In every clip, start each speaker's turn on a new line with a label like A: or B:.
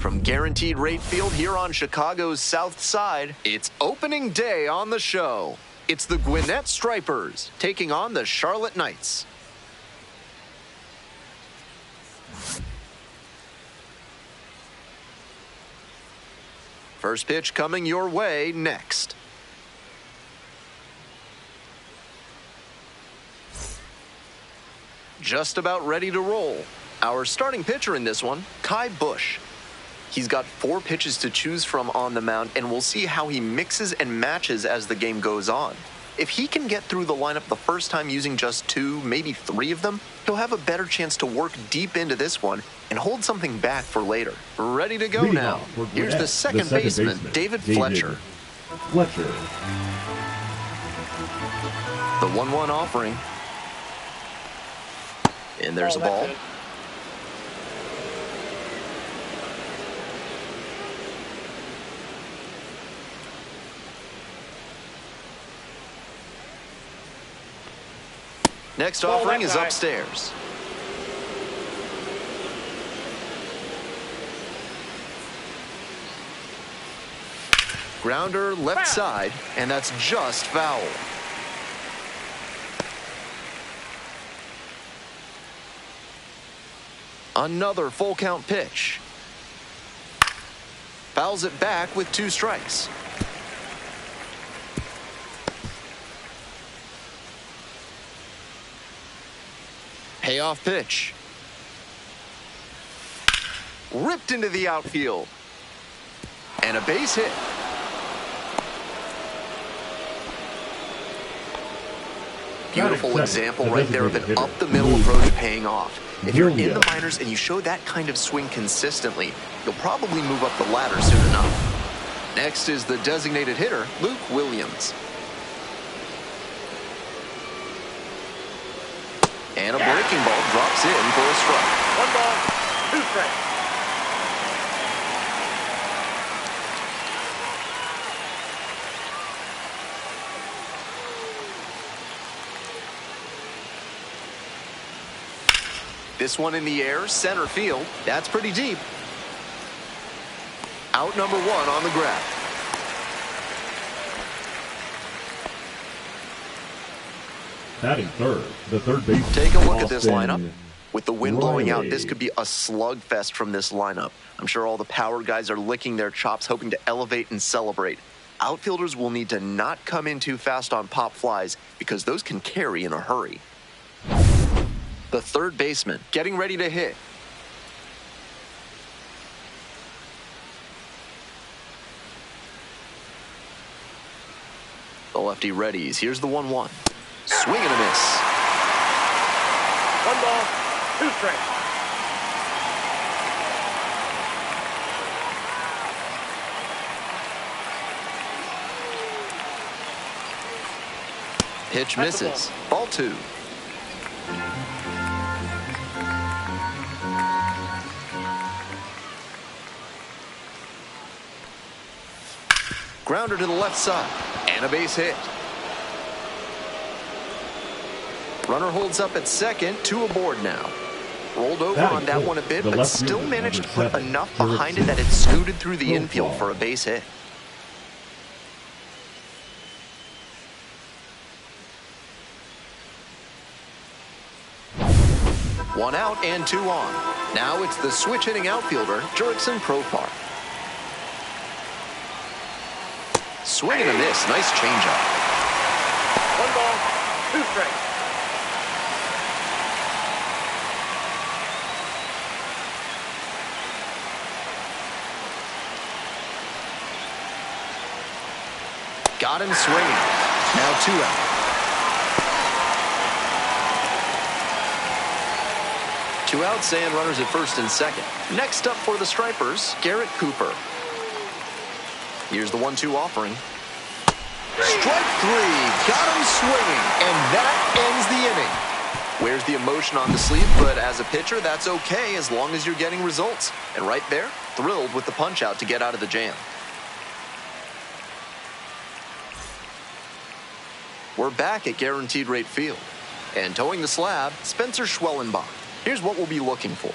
A: from Guaranteed Rate Field here on Chicago's South Side. It's opening day on the show. It's the Gwinnett Stripers taking on the Charlotte Knights. First pitch coming your way next. Just about ready to roll. Our starting pitcher in this one, Ky Bush. He's got 4 pitches to choose from on the mound, and we'll see how he mixes and matches as the game goes on. If he can get through the lineup the first time using just 2, maybe 3 of them, he'll have a better chance to work deep into this one and hold something back for later. Ready to go now. Here's the second baseman, David Fletcher. The 1-1 offering. And there's a ball. Next offering is upstairs. Grounder left side, and that's just foul. Another full count pitch. Fouls it back with 2 strikes. Payoff pitch. Ripped into the outfield. And a base hit. Beautiful example right there of an up-the-middle approach paying off. If you're in the minors and you show that kind of swing consistently, you'll probably move up the ladder soon enough. Next is the designated hitter, Luke Williams. And a breaking ball drops in for a strike.
B: 1 ball, 2 strikes.
A: This one in the air, center field. That's pretty deep. Out number 1 on the grab.
C: Batting third, the third baseman.
A: Take a look at this lineup. With the wind blowing out, this could be a slugfest from this lineup. I'm sure all the power guys are licking their chops, hoping to elevate and celebrate. Outfielders will need to not come in too fast on pop flies because those can carry in a hurry. The third baseman getting ready to hit. The lefty readies. Here's the 1-1. Swing and a miss.
B: 1 ball, 2 strikes.
A: Pitch misses. Ball 2. Grounder to the left side, and a base hit. Runner holds up at second, 2 aboard now. Rolled over on that one a bit, but still managed to put enough behind it that it scooted through the infield for a base hit. One out and 2 on. Now it's the switch-hitting outfielder, Jurickson Profar. Swing and a miss. Nice changeup.
B: 1 ball, 2 strikes.
A: Got him swinging. Now 2 out. 2 outs and runners at first and second. Next up for the Stripers, Garrett Cooper. Here's the 1-2 offering. Strike 3. Got him swinging. And that ends the inning. Wears the emotion on the sleeve, but as a pitcher, that's okay as long as you're getting results. And right there, thrilled with the punch out to get out of the jam. We're back at Guaranteed Rate Field. And towing the slab, Spencer Schwellenbach. Here's what we'll be looking for.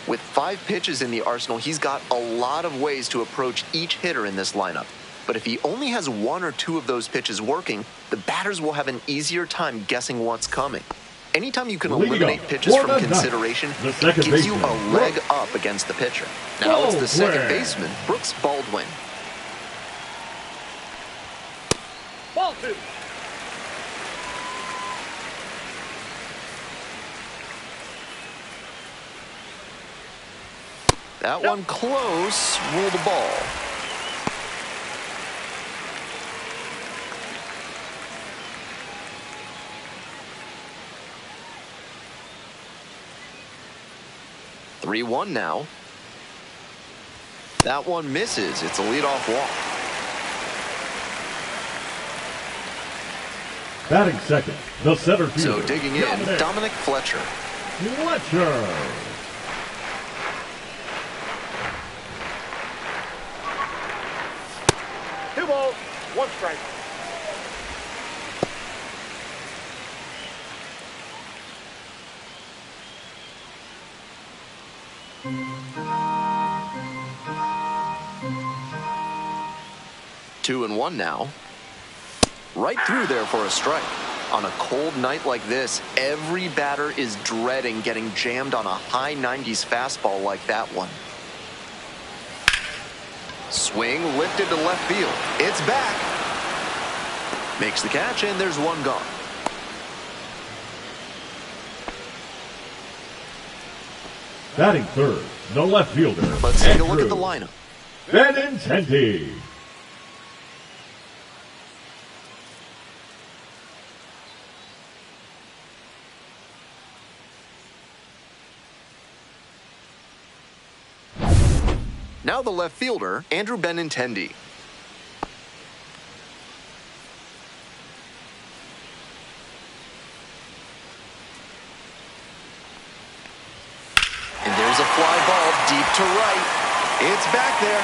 A: With 5 pitches in the arsenal, he's got a lot of ways to approach each hitter in this lineup. But if he only has 1 or 2 of those pitches working, the batters will have an easier time guessing what's coming. Anytime you can eliminate pitches from consideration, it gives you a leg up against the pitcher. Now it's the second baseman, Brooks Baldwin.
B: Ball 2.
A: That one close, ruled a ball. Three 3-1 now. That one misses. It's a leadoff walk.
C: Batting second, the center fielder.
A: So digging in, Dominic Fletcher.
C: Fletcher.
B: Two balls, 1 strike.
A: Two and 1 now. Right through there for a strike. On a cold night like this, every batter is dreading getting jammed on a high 90s fastball like that one. Swing lifted to left field. It's back. Makes the catch, and there's one gone.
C: Batting third, the left fielder.
A: Let's take a look at the lineup.
C: Benintendi.
A: Now the left fielder, Andrew Benintendi. And there's a fly ball deep to right. It's back there.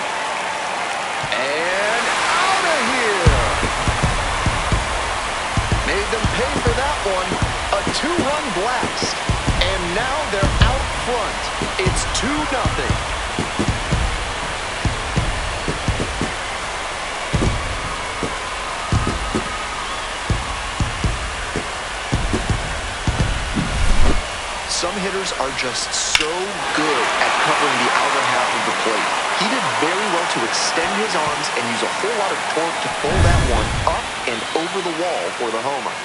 A: And out of here. Made them pay for that one. A 2-run blast. And now they're out front. It's 2-0. Some hitters are just so good at covering the outer half of the plate. He did very well to extend his arms and use a whole lot of torque to pull that one up and over the wall for the homer.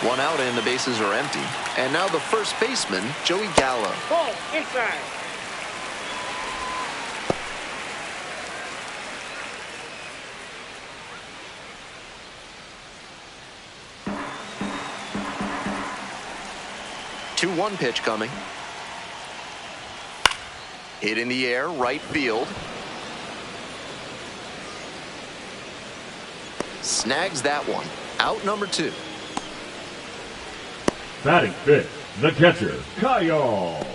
A: One out and the bases are empty. And now the first baseman, Joey Gallo.
B: Ball inside.
A: Two 1 pitch coming. Hit in the air, right field. Snags that one. Out number 2.
C: Batting fifth, the catcher, Kyle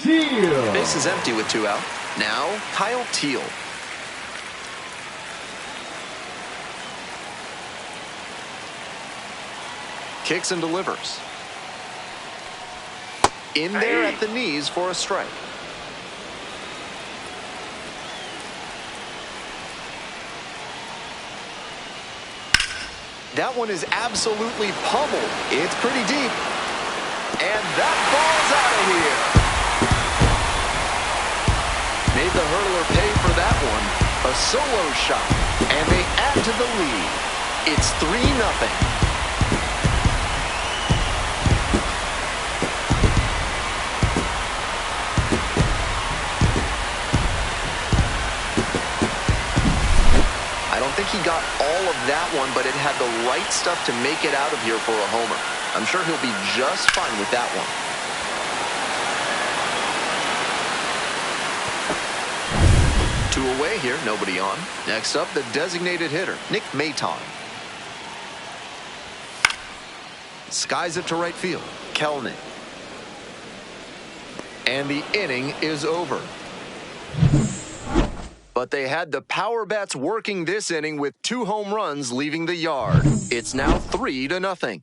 C: Teal.
A: Base is empty with 2 out. Now, Kyle Teal. Kicks and delivers. In there at the knees for a strike. That one is absolutely pummeled. It's pretty deep. And that ball's out of here. Made the hurdler pay for that one. A solo shot. And they add to the lead. It's 3-0. I think he got all of that one, but it had the right stuff to make it out of here for a homer. I'm sure he'll be just fine with that one. 2 away here, nobody on. Next up, the designated hitter, Nick Maton. Skies it to right field, Kelnick. And the inning is over. But they had the power bats working this inning with 2 home runs leaving the yard. It's now 3-0.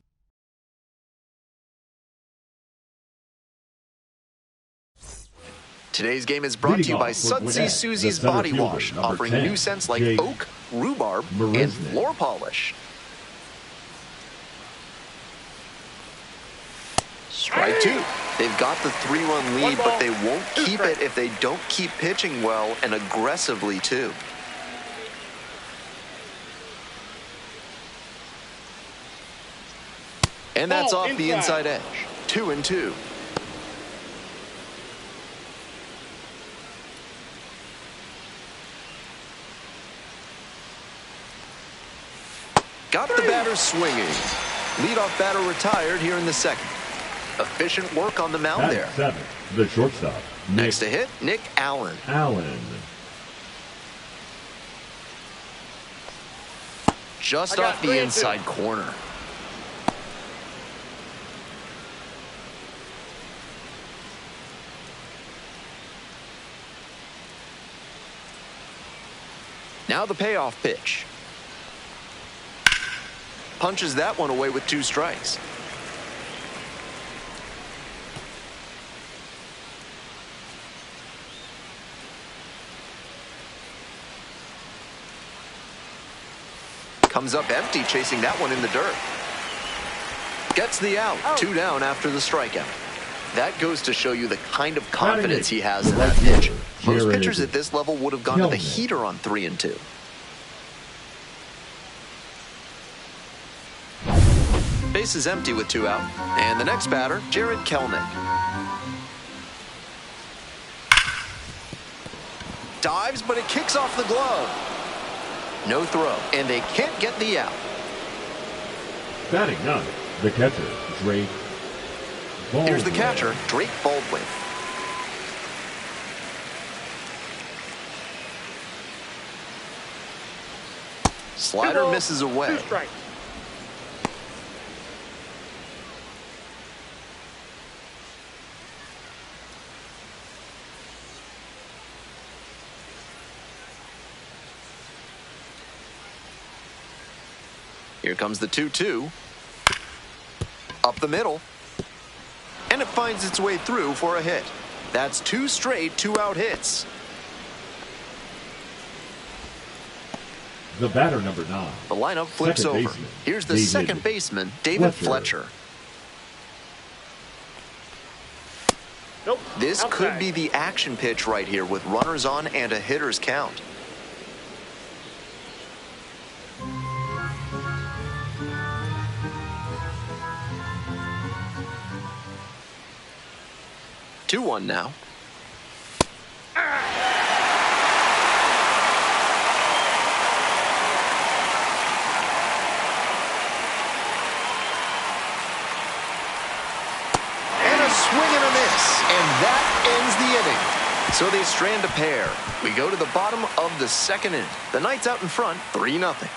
A: Today's game is brought to you by Sudsy Susie's Body Wash, offering new scents like oak, rhubarb, and floor polish. Strike two. They've got the 3-run lead, but they won't keep it if they don't keep pitching well and aggressively, too. And that's off the inside edge. 2-2. Got the batter swinging. Leadoff batter retired here in the second. Efficient work on the mound there.
C: 7, the shortstop.
A: Next to hit, Nick Allen. Just off the inside corner. Now the payoff pitch. Punches that one away with 2 strikes. Comes up empty, chasing that one in the dirt. Gets the out. 2 down after the strikeout. That goes to show you the kind of confidence he has in that pitch. Most pitchers at this level would have gone to the heater on 3-2. Base is empty with 2 out. And the next batter, Jarred Kelenic. Dives, but it kicks off the glove. No throw, and they can't get the out.
C: Batting 9, the catcher, Drake Baldwin.
A: Here's the catcher, Drake Baldwin. Slider misses away.
B: 2 strikes.
A: Here comes the 2-2. Up the middle. And it finds its way through for a hit. That's 2 straight 2-out hits.
C: The batter, number 9.
A: The lineup flips
C: Second
A: over.
C: baseman,
A: Here's the
C: David
A: second baseman, David Fletcher.
B: Nope.
A: This
B: Outside.
A: could be the action pitch right here with runners on and a hitter's count. Two one now. And a swing and a miss. And that ends the inning. So they strand a pair. We go to the bottom of the second inning. The Knights out in front, 3-0.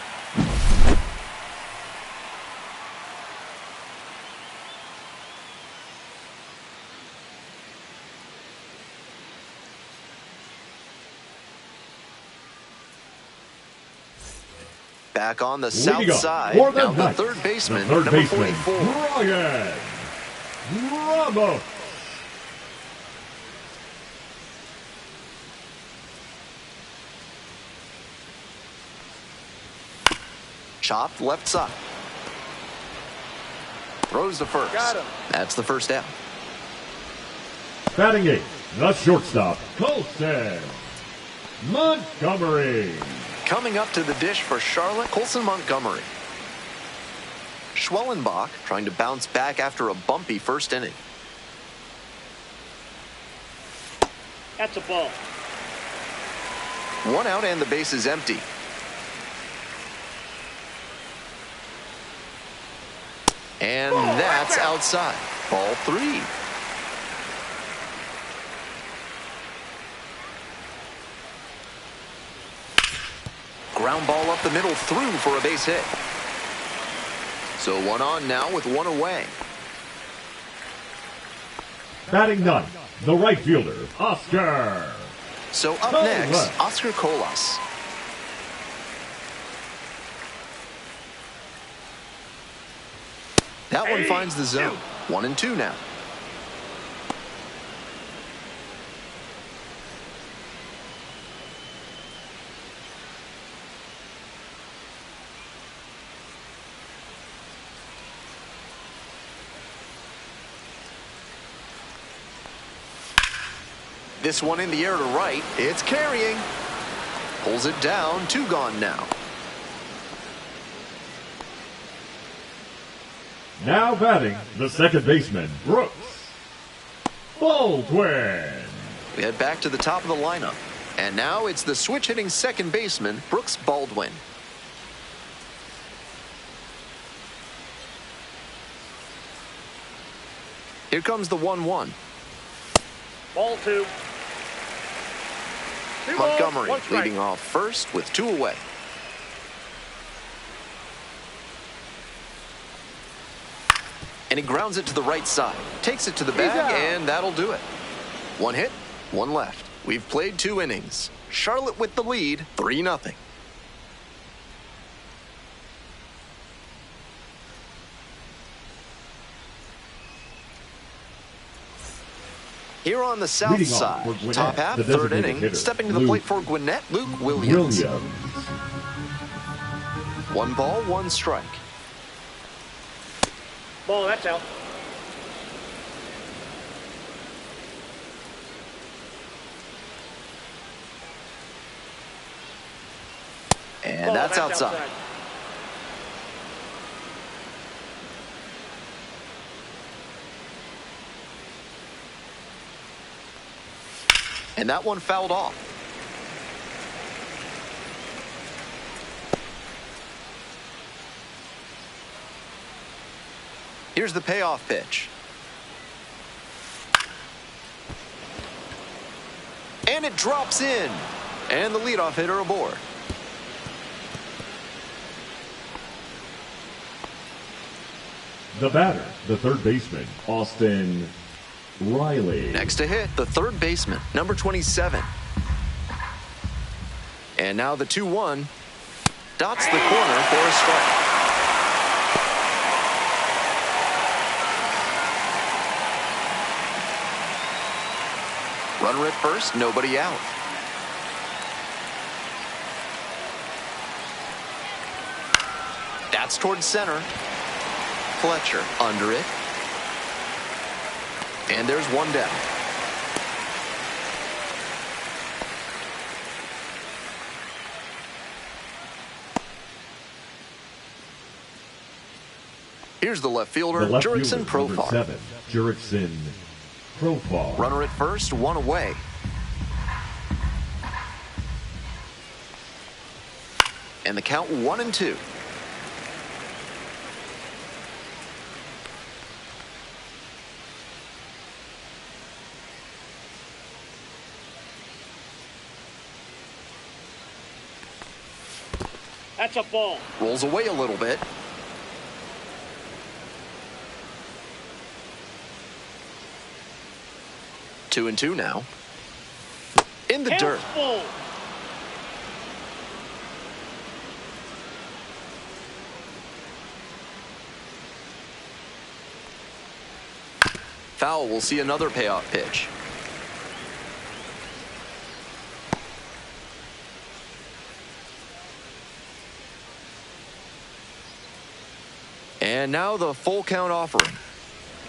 A: Back on the south side, now the third baseman, number 44.
C: Brian Ramos.
A: Chopped left side. Throws to first.
B: Got him.
A: That's the first out.
C: Batting 8, the shortstop, Colson Montgomery.
A: Coming up to the dish for Charlotte, Colson Montgomery. Schwellenbach trying to bounce back after a bumpy first inning.
B: That's a ball.
A: 1 out and the base is empty. And that's outside. Ball 3. Ground ball up the middle, through for a base hit. So 1 on now with 1 away.
C: Batting 9, the right fielder, Oscar.
A: So up next, Oscar Colas. That one finds the zone. 1-2 now. this one in the air to right. It's carrying. Pulls it down. 2 gone now.
C: Now batting, the second baseman, Brooks Baldwin.
A: We head back to the top of the lineup. And now it's the switch-hitting second baseman, Brooks Baldwin. Here comes the 1-1.
B: Ball 2.
A: Montgomery leading off first with 2 away. And he grounds it to the right side. Takes it to the bag, and that'll do it. 1 hit, 1 left. We've played 2 innings. Charlotte with the lead, 3-0. Here on the south side, top half, 3rd inning, stepping to the plate for Gwinnett, Luke Williams. 1 ball, 1 strike.
B: Ball, that's out.
A: And that's outside. And that one fouled off. Here's the payoff pitch. And it drops in. And the leadoff hitter aboard.
C: The batter, the third baseman, Austin Riley.
A: Next to hit, the third baseman, number 27. And now the 2-1 dots the corner for a strike. Runner at first, nobody out. That's towards center. Fletcher under it. And there's 1 down. Here's the left fielder, Jurickson Profar.
C: 7, Jurickson Profar.
A: Runner at first, 1 away. And the count 1-2.
B: That's a ball.
A: Rolls away a little bit. Two and two now. In the dirt.
B: Full.
A: Foul will see another payoff pitch. And now the full count offering.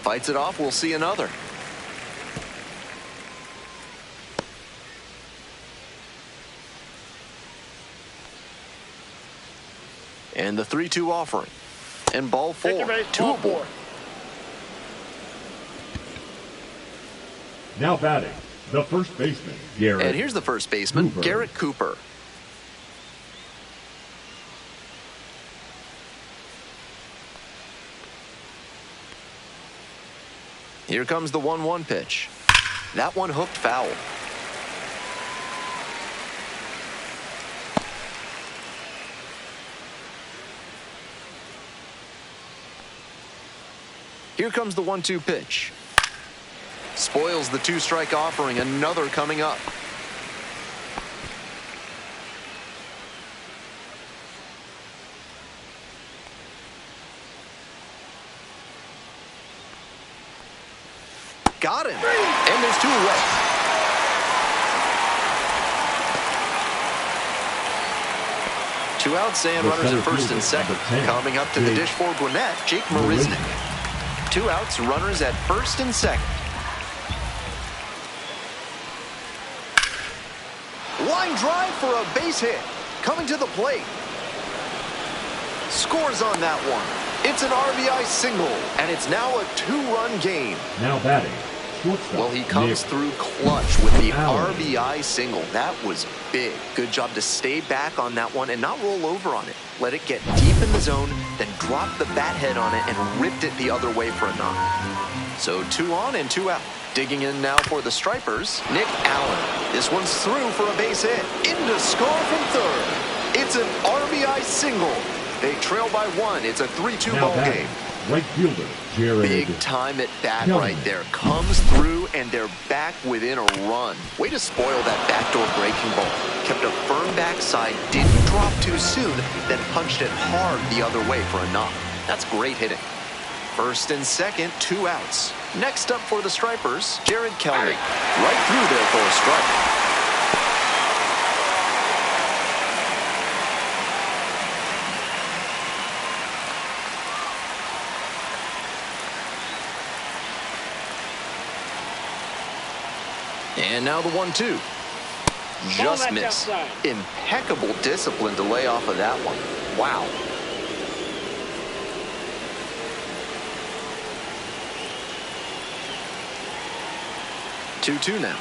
A: Fights it off, we'll see another. And the 3-2 offering. And ball 4. Two aboard.
C: Now batting, the first baseman, Garrett.
A: And here's the first baseman,
C: Cooper.
A: Garrett Cooper. Here comes the 1-1 pitch. That one hooked foul. Here comes the 1-2 pitch. Spoils the 2-strike offering. Another coming up. Got him. And there's 2 away. Two outs and runners at first and second. Coming up to the dish for Gwinnett, Jake Marisnick. 2 outs, runners at first and second. drive for a base hit. Coming to the plate. Scores on that one. It's an RBI single, and it's now a 2-run game.
C: Now batting, shortstop.
A: Well, he comes
C: Nick
A: through clutch with the
C: Allen.
A: RBI single. That was big. Good job to stay back on that one and not roll over on it. Let it get deep in the zone, then drop the bat head on it and ripped it the other way for a knock. So 2 on and 2 out. Digging in now for the Stripers, Nick Allen. This one's through for a base hit. Into score from third. It's an RBI single. They trail by 1. It's a 3-2
C: Now
A: ball
C: batting,
A: game.
C: right fielder, Jared
A: Big time at bat
C: Kelly.
A: right there. Comes through, and they're back within a run. Way to spoil that backdoor breaking ball. Kept a firm backside, didn't drop too soon, then punched it hard the other way for a knock. That's great hitting. First and second, 2 outs. Next up for the Stripers, Jared Kelly. Right through there for a strike. And now the 1-2. Just
B: that's
A: missed.
B: outside.
A: Impeccable discipline to lay off of that one. Wow. Two-two now.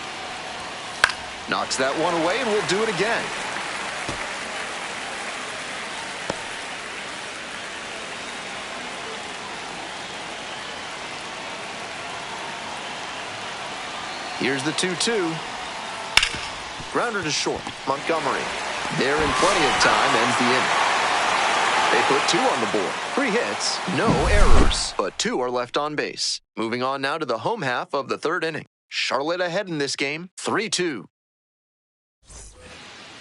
A: Knocks that one away, and we'll do it again. Here's the 2-2. Grounder to short. Montgomery. There in plenty of time, ends the inning. They put 2 on the board. 3 hits, no errors, but 2 are left on base. Moving on now to the home half of the 3rd inning. Charlotte ahead in this game, 3-2.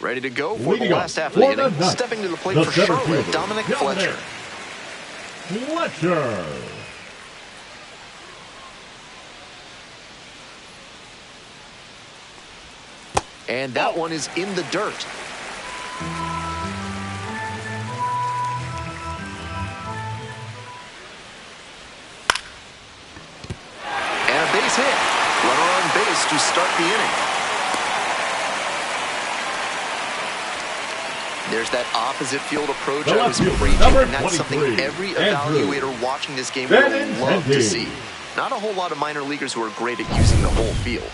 A: Ready to go for the last half of the inning. Stepping to the plate for Charlotte, Dominic Fletcher.
C: Fletcher.
A: And that one is in the dirt. And a base hit. Runner on base to start the inning. There's that opposite field approach I was preaching, and that's something every evaluator watching this game will love to see. Not a whole lot of minor leaguers who are great at using the whole field.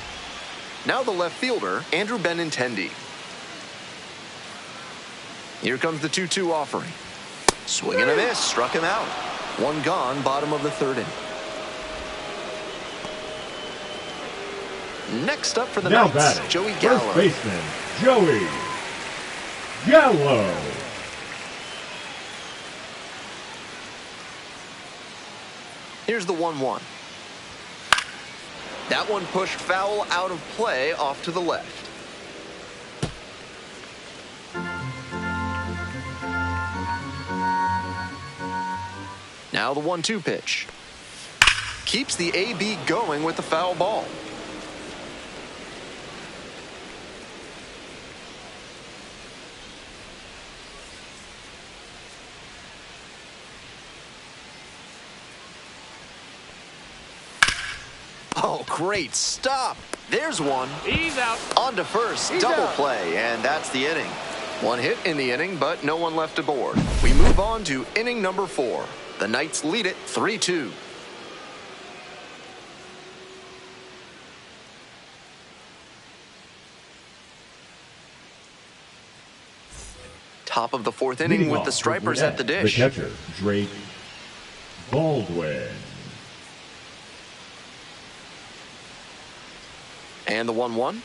A: Now the left fielder, Andrew Benintendi. Here comes the 2-2 offering. Swing and a miss, struck him out. 1 gone, bottom of the 3rd inning. Next up for the
C: Now
A: Knights,
C: batting,
A: Joey Gallo.
C: first baseman, Joey Gallo.
A: Here's the 1-1. That one pushed foul out of play off to the left. Now the 1-2 pitch. Keeps the AB going with the foul ball. Oh, great stop. There's one.
B: He's out.
A: On to first, double play, and that's the inning. 1 hit in the inning, but no one left aboard. We move on to inning number 4. The Knights lead it 3-2. Top of the 4th inning with the Stripers at the dish.
C: The catcher, Drake Baldwin.
A: And the 1-1.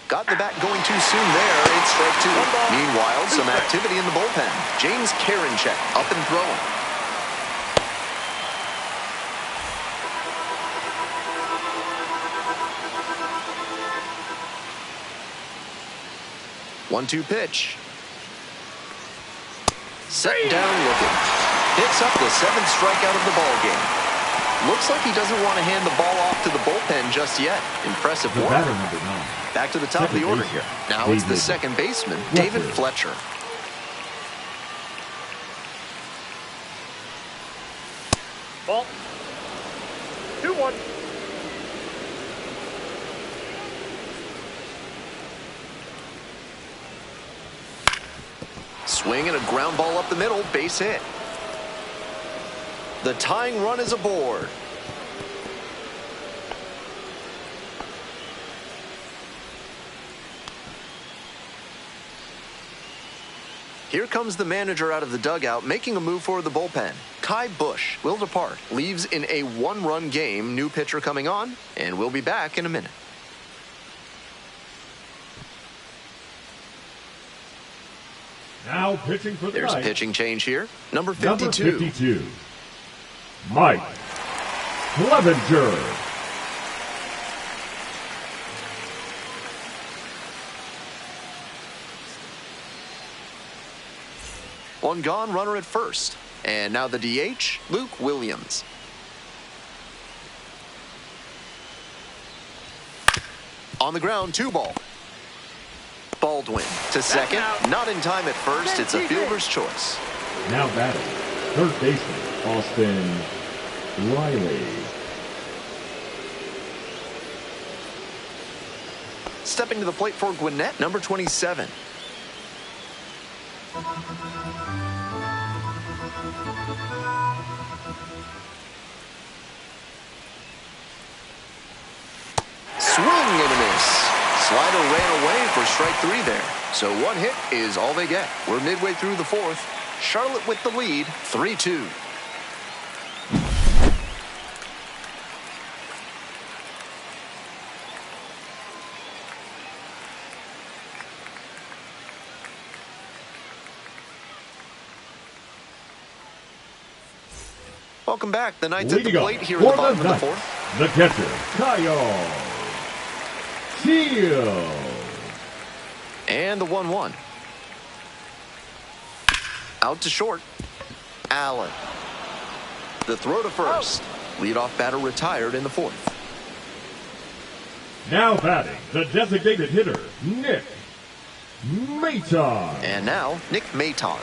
A: Got the bat going too soon there. It's strike 2. Meanwhile, some activity in the bullpen. James Karinchak up and throwing. One-two pitch. Set down looking. Picks up the 7th strikeout of the ball game. Looks like he doesn't want to hand the ball off to the bullpen just yet. Impressive
C: The
A: work.
C: batter, number 9.
A: Back to the top of the order here. Now it's the second baseman, David Fletcher.
B: Ball. 2-1.
A: Swing and a ground ball up the middle, base hit. The tying run is aboard. Here comes the manager out of the dugout, making a move for the bullpen. Ky Bush will depart, leaves in a one-run game. New pitcher coming on, and we'll be back in a minute.
C: Now pitching for the
A: There's a
C: Knights.
A: pitching change here. Number 52.
C: Number 52, Mike Clevenger.
A: One gone, runner at first. And now the DH, Luke Williams. On the ground, 2 ball. Baldwin to second. Not in time at first. It's a fielder's choice.
C: Now batting, third baseman Austin Riley.
A: Stepping to the plate for Gwinnett, number 27. Swing and a miss. Slider ran away for strike 3 there. So 1 hit is all they get. We're midway through the 4th. Charlotte with the lead, 3-2. Welcome back. The Knights at the
C: Leading
A: plate
C: up
A: here in the
C: for
A: bottom of the
C: Knights,
A: 4th.
C: the catcher, Kyle Shields.
A: And the 1-1. Out to short. Allen. The throw to first. Leadoff batter retired in the 4th.
C: Now batting, the designated hitter, Nick Maton.
A: And now, Nick Maton.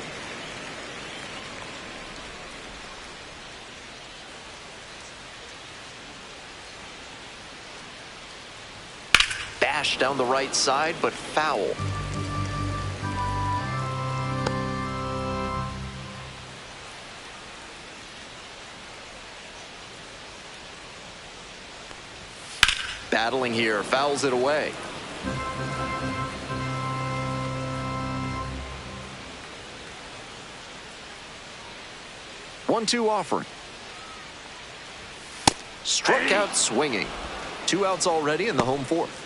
A: Bash down the right side, but foul. Battling here, fouls it away. One-two offering. Struck out swinging. 2 outs already in the home 4th.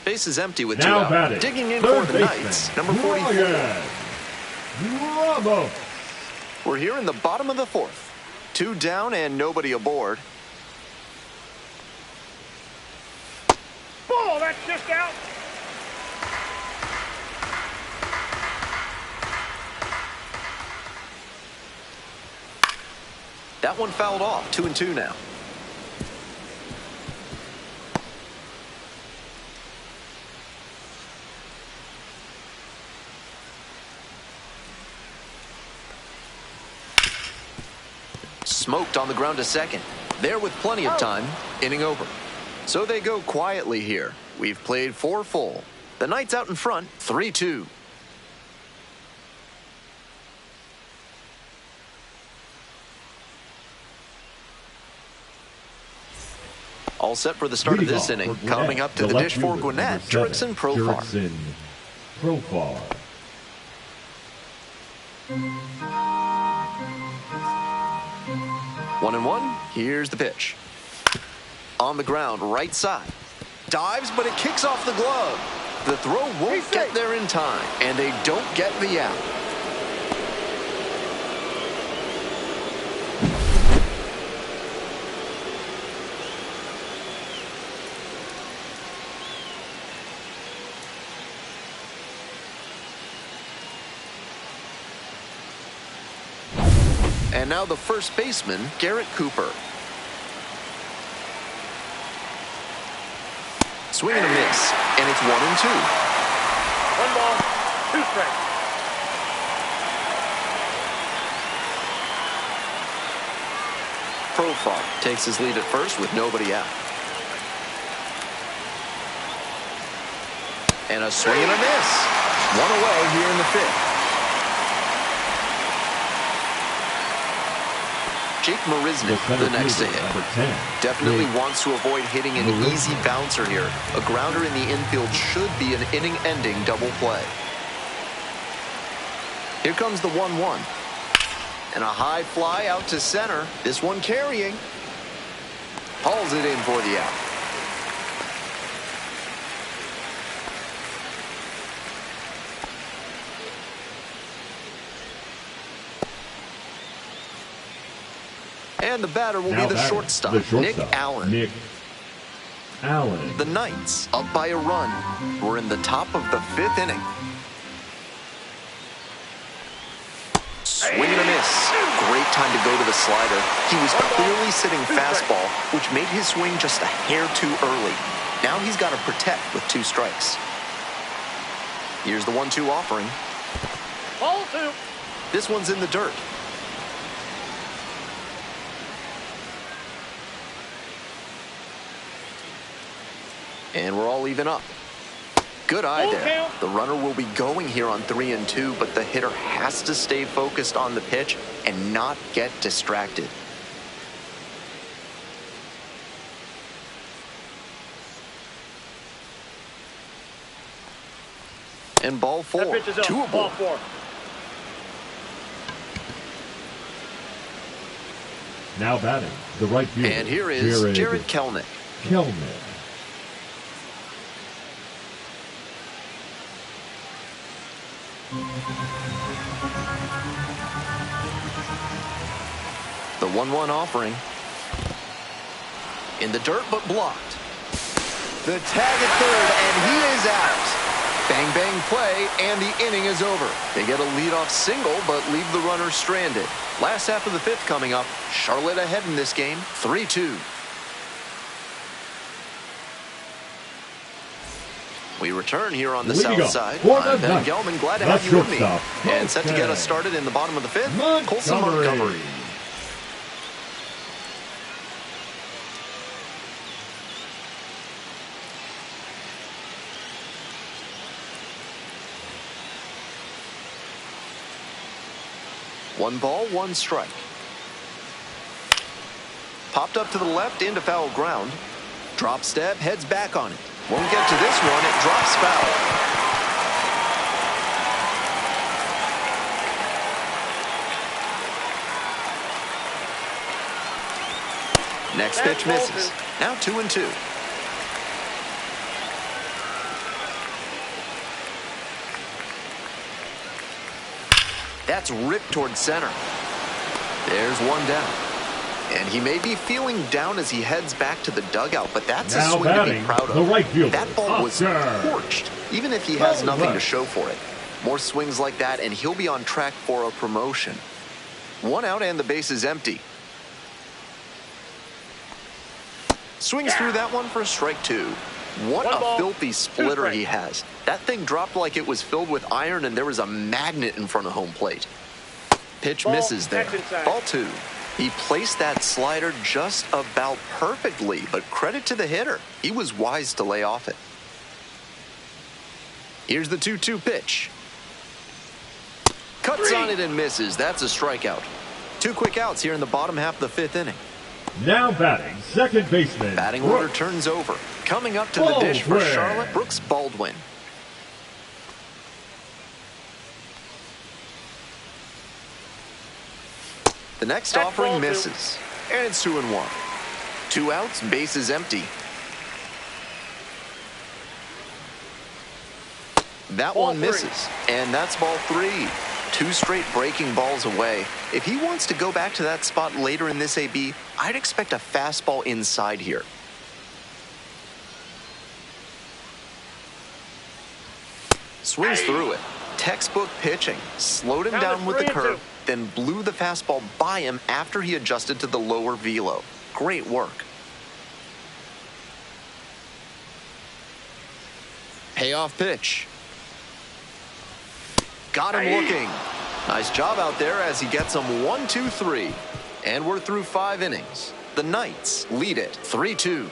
A: Base is empty with 2
C: Now
A: out.
C: batting,
A: Digging in
C: third
A: for the
C: baseman,
A: Knights, number 44.
C: Ryan Ramos.
A: We're here in the bottom of the 4th. 2 down and nobody aboard.
B: Ball, that's just out.
A: That one fouled off. 2-2 now. Smoked on the ground to second. There with plenty of time. Inning over. So they go quietly here. We've played 4 full. The Knights out in front, 3-2. All set for the start of
C: Leading
A: this
C: off
A: inning.
C: for Gwinnett,
A: Coming up to
C: the
A: the
C: left
A: dish for
C: fielder,
A: Gwinnett,
C: number
A: Jurickson
C: 7,
A: Profar.
C: Jurickson Profar.
A: 1-1. Here's the pitch. On the ground, right side. Dives, but it kicks off the glove. The throw won't get there in time, and they don't get the out. And now the first baseman, Garrett Cooper. Swing and a miss, and it's 1-2.
B: 1 ball, 2 strikes.
A: Profar takes his lead at first with nobody out. And a swing and a miss. One away here in the fifth. Jake Marisnick, the next to hit. Definitely wants to avoid hitting an easy bouncer here. A grounder in the infield should be an inning-ending double play. Here comes the 1-1. And a high fly out to center. This one carrying. Hauls it in for the out. And the batter will be the shortstop, Nick Allen.
C: Nick Allen.
A: The Knights up by a run. We're in the top of the fifth inning. Swing and a miss. Great time to go to the slider. He was clearly sitting fastball, which made his swing just a hair too early. Now he's got to protect with 2 strikes. Here's the 1-2 offering.
B: Ball 2.
A: This one's in the dirt. And we're all even up. Good eye there. The runner will be going here on 3-2, but the hitter has to stay focused on the pitch and not get distracted. And ball 4. 2 a ball.
B: 4.
C: Now batting, the right fielder.
A: And here is Jared Kelenic.
C: Kelenic.
A: The 1-1 offering. In the dirt, but blocked. The tag at third, and he is out. Bang, bang play, and the inning is over. They get a leadoff single, but leave the runner stranded. Last half of the fifth coming up. Charlotte ahead in this game, 3-2. We return here on the south side. I'm Ben Gelman, glad to have you with me. And set to get us started in the bottom of the fifth, Colson Montgomery. One ball, 1 strike. Popped up to the left into foul ground. Drop step, heads back on it. Won't get to this one, it drops foul. Next pitch misses. Now 2-2. That's ripped towards center. There's one down. And he may be feeling down as he heads back to the dugout, but that's a swing to be proud of.
C: The right fielder,
A: that ball was torched, even if he has nothing to show for it. More swings like that, and he'll be on track for a promotion. 1 out and the base is empty. Swings through that one for strike 2. What a filthy splitter he has. That thing dropped like it was filled with iron, and there was a magnet in front of home plate. Pitch misses there. Ball 2. He placed that slider just about perfectly, but credit to the hitter. He was wise to lay off it. Here's the 2-2 pitch. Cuts on it and misses. That's a strikeout. 2 quick outs here in the bottom half of the fifth inning.
C: Now batting, second baseman.
A: Batting order turns over. Coming up to the dish for Charlotte, Brooks Baldwin. The next offering misses, and it's 2-1. 2 outs, base is empty. That one misses, and that's ball 3. 2 straight breaking balls away. If he wants to go back to that spot later in this AB, I'd expect a fastball inside here. Swings through it. Textbook pitching. Slowed him down with the curve, then blew the fastball by him after he adjusted to the lower velo. Great work. Payoff pitch. Got him looking. Nice job out there as he gets him 1-2-3. And we're through 5 innings. The Knights lead it 3-2.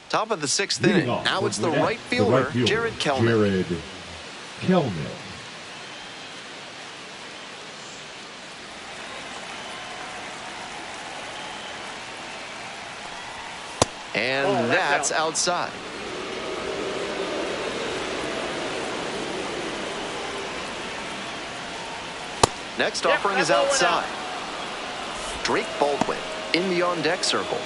A: Top of the sixth
C: Leading
A: inning.
C: off
A: Now it's
C: with
A: the right fielder, Jared Kelman.
C: Jared Kelman.
A: And that's outside. Next offering is outside. Drake Baldwin in the on-deck circle.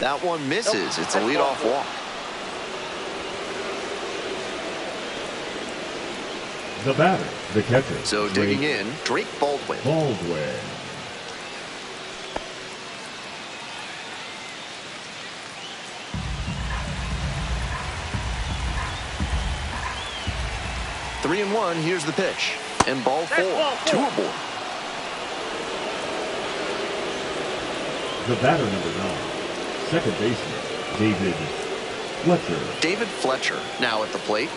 A: That one misses. It's a leadoff walk.
C: The batter, the catcher.
A: So digging in, Drake Baldwin.
C: Baldwin.
A: Three and one, here's the pitch. And ball four, two aboard.
C: The batter, number 9, second baseman, David Fletcher.
A: David Fletcher now at the plate.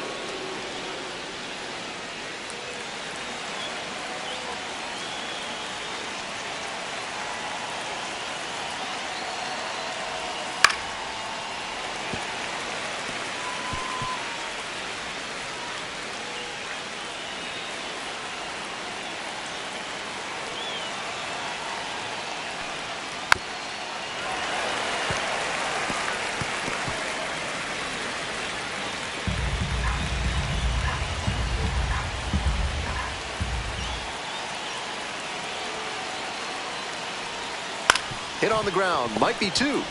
A: Hit on the ground, might be two.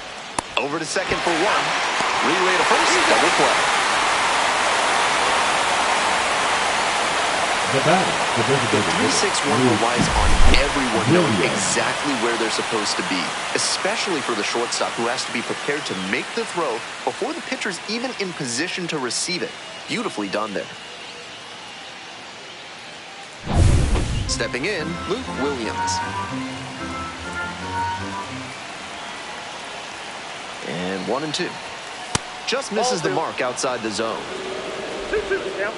A: Over to second for one. Relay to first, double play.
C: The batter, the designated
A: 3-6-1 relies on everyone knowing exactly where they're supposed to be, especially for the shortstop who has to be prepared to make the throw before the pitcher's even in position to receive it. Beautifully done there. Stepping in, Luke Williams. And 1-2. Just misses the mark outside the zone.
B: 2-2 now.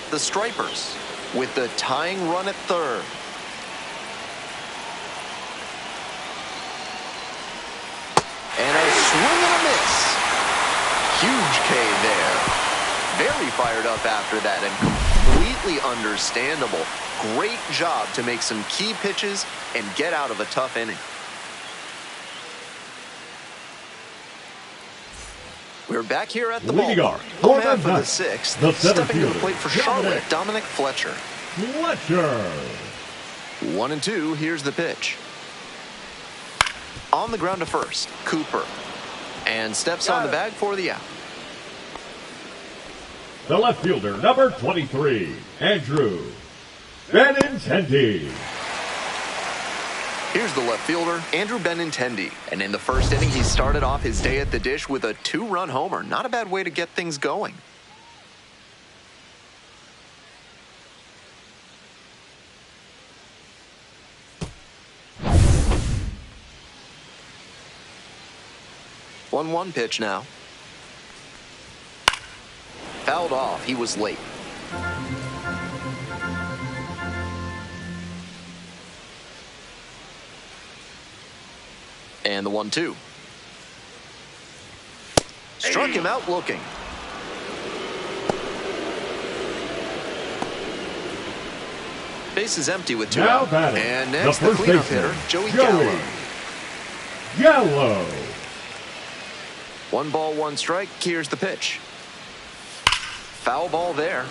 A: The Stripers with the tying run at third. And a swing and a miss. Huge K there. Very fired up after that and completely understandable. Great job to make some key pitches and get out of a tough inning. We're back here at the ballpark. Home half of the sixth. Stepping to the plate for Charlotte, Dominic Fletcher.
C: Fletcher.
A: 1-2, here's the pitch. On the ground to first, Cooper. And steps on the bag for the out.
C: The left fielder, number 23, Andrew Benintendi.
A: Here's the left fielder, Andrew Benintendi. And in the first inning, he started off his day at the dish with a 2-run homer. Not a bad way to get things going. One pitch now. Fouled off. He was late. And the 1-2. Struck him out looking. Base is empty with two out. And next, the cleanup hitter, Joey Gallo.
C: Gallo.
A: 1 ball, 1 strike. Here's the pitch. Foul ball there.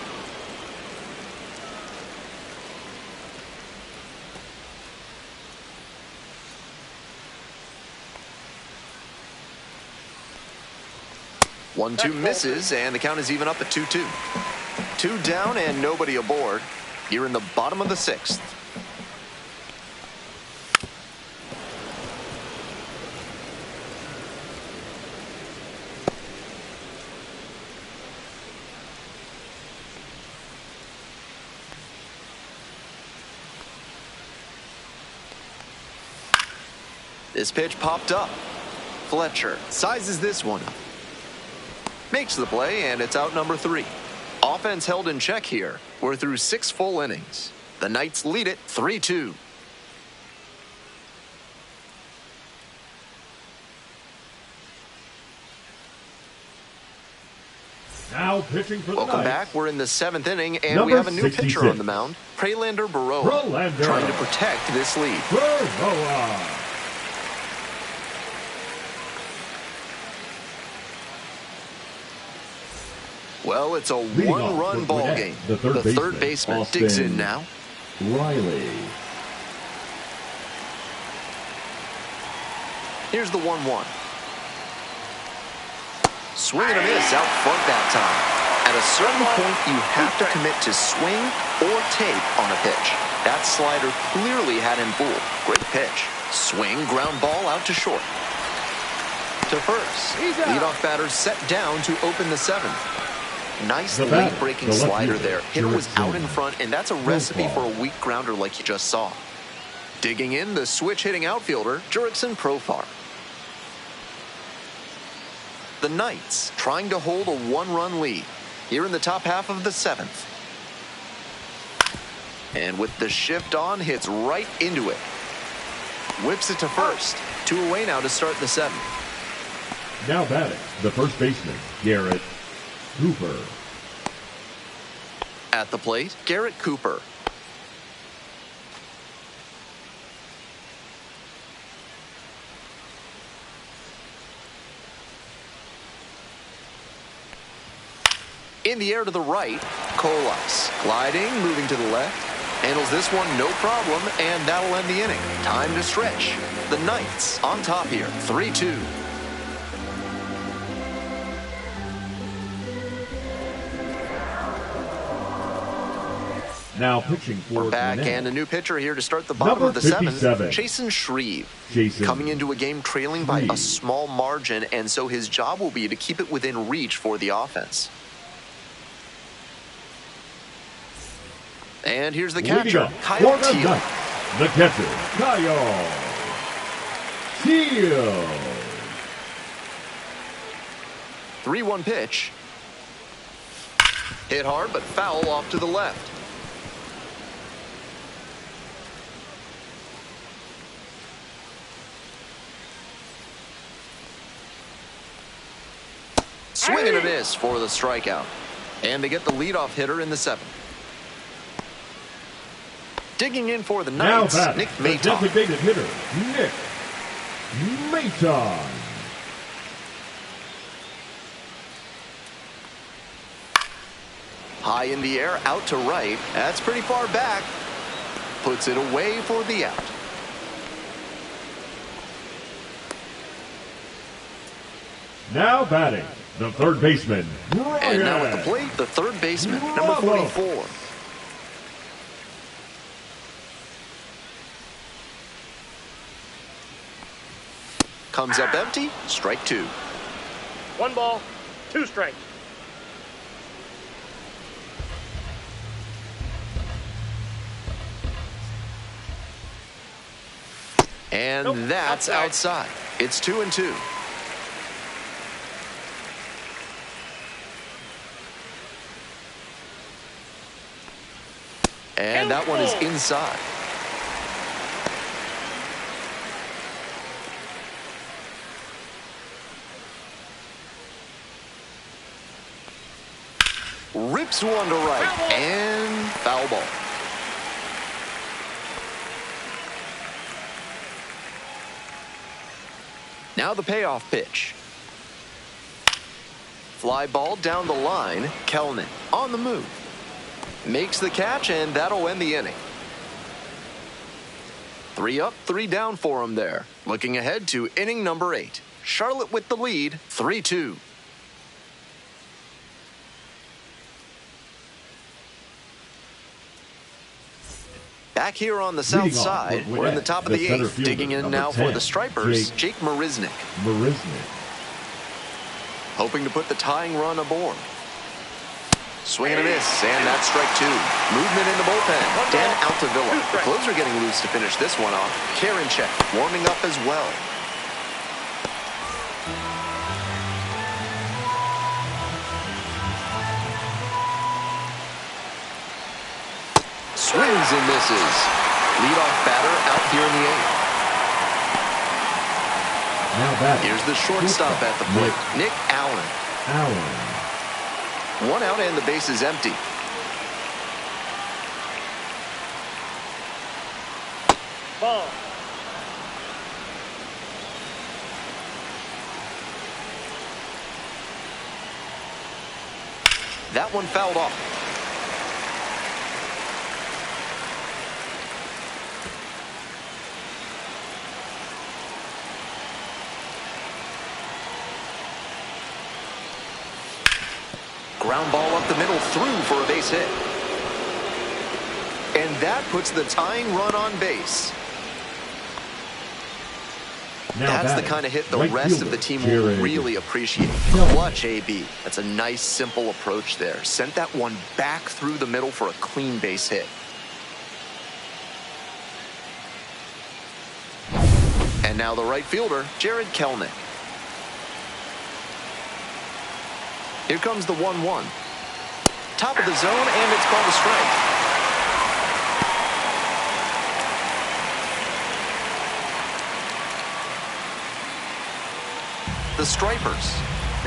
A: One-two misses, and the count is even up at 2-2. 2 down and nobody aboard. Here in the bottom of the 6th. This pitch popped up. Fletcher sizes this one up. Makes the play, and it's out number 3. Offense held in check here. We're through 6 full innings. The Knights lead it 3-2.
C: Now pitching for the
A: Welcome
C: Knights.
A: back. We're in the 7th inning, and
C: Number
A: we have a new
C: 66.
A: pitcher on the mound, Prelander Baroa,
C: Prelander.
A: trying to protect this lead.
C: Baroa.
A: Well, it's a
C: Leading off
A: one-run
C: with
A: ball
C: Gwinnett,
A: game.
C: the third baseman,
A: digs
C: Austin
A: in now.
C: Riley.
A: Here's the 1-1. Swing and a miss out front that time. At a certain point, you have to commit to swing or take on a pitch. That slider clearly had him fooled. Great pitch. Swing, ground ball out to short. To first. Leadoff batter set down to open the 7th. Nice
C: The batter,
A: late-breaking
C: the left
A: slider
C: fielder,
A: there. Hitter was
C: Jurickson
A: out in front, and that's a recipe for a weak grounder like you just saw. Digging in, the switch-hitting outfielder, Jurickson Profar. The Knights trying to hold a 1-run lead here in the top half of the 7th. And with the shift on, hits right into it. Whips it to first. 2 away now to start the 7th.
C: Now batting, the first baseman, Garrett Cooper.
A: At the plate, Garrett Cooper. In the air to the right, Colas. Gliding, moving to the left. Handles this one no problem, and that'll end the inning. Time to stretch. The Knights on top here, 3-2.
C: Now pitching for
A: We're back,
C: Gwinnett.
A: and a new pitcher here to start the bottom
C: Number
A: of the 7th,
C: 57.
A: Jason Shreve.
C: Jason
A: Coming into a game trailing by a
C: Shreve.
A: small margin, and so his job will be to keep it within reach for the offense. And here's the
C: Leading
A: catcher,
C: up
A: Kyle
C: for the
A: Teal.
C: Knights, the catcher, Kyle Teal.
A: 3-1 pitch. Hit hard, but foul off to the left. Swing and a miss for the strikeout. And they get the leadoff hitter in the 7th. Digging in for the
C: Now
A: Knights,
C: batting,
A: Nick
C: the
A: Maton.
C: designated hitter, Nick Maton.
A: High in the air, out to right. That's pretty far back. Puts it away for the out.
C: Now batting, the third baseman, Brian.
A: And now at the plate, the third baseman, number
C: Bravo.
A: 44. Comes up empty, strike 2.
B: 1 ball, 2 strikes.
A: And
B: Nope,
A: that's
B: outside.
A: outside. It's 2-2. And that one is inside. Rips one to right, and foul ball. Now the payoff pitch. Fly ball down the line, Kellman on the move. Makes the catch, and that'll end the inning. 3 up, 3 down for him there. Looking ahead to inning number 8. Charlotte with the lead, 3-2. Back here on the south
C: Leading off
A: side,
C: with
A: we're in the
C: Gwinnett,
A: top of
C: the
A: the
C: center
A: 8th.
C: fielder,
A: Digging in
C: number
A: now for
C: 10,
A: the Stripers,
C: Jake
A: Jake Marisnik.
C: Marisnik.
A: Hoping to put the tying run aboard. Swing and a miss, and that's strike 2. Movement in the bullpen. Dan Altavilla, the closer getting loose to finish this one off. Karinchak warming up as well. Swings and misses. Leadoff batter out here in the eighth.
C: Now batting.
A: Here's the shortstop at the plate, Nick Allen. One out and the base is empty.
B: Ball.
A: That one fouled off. Ground ball up the middle, through for a base hit. And that puts the tying run on base. That's the kind of hit the rest of the team will really appreciate. Clutch, AB. That's a nice, simple approach there. Sent that one back through the middle for a clean base hit. And now the right fielder, Jared Kelenic. Here comes the 1-1. Top of the zone, and it's called a strike. The Stripers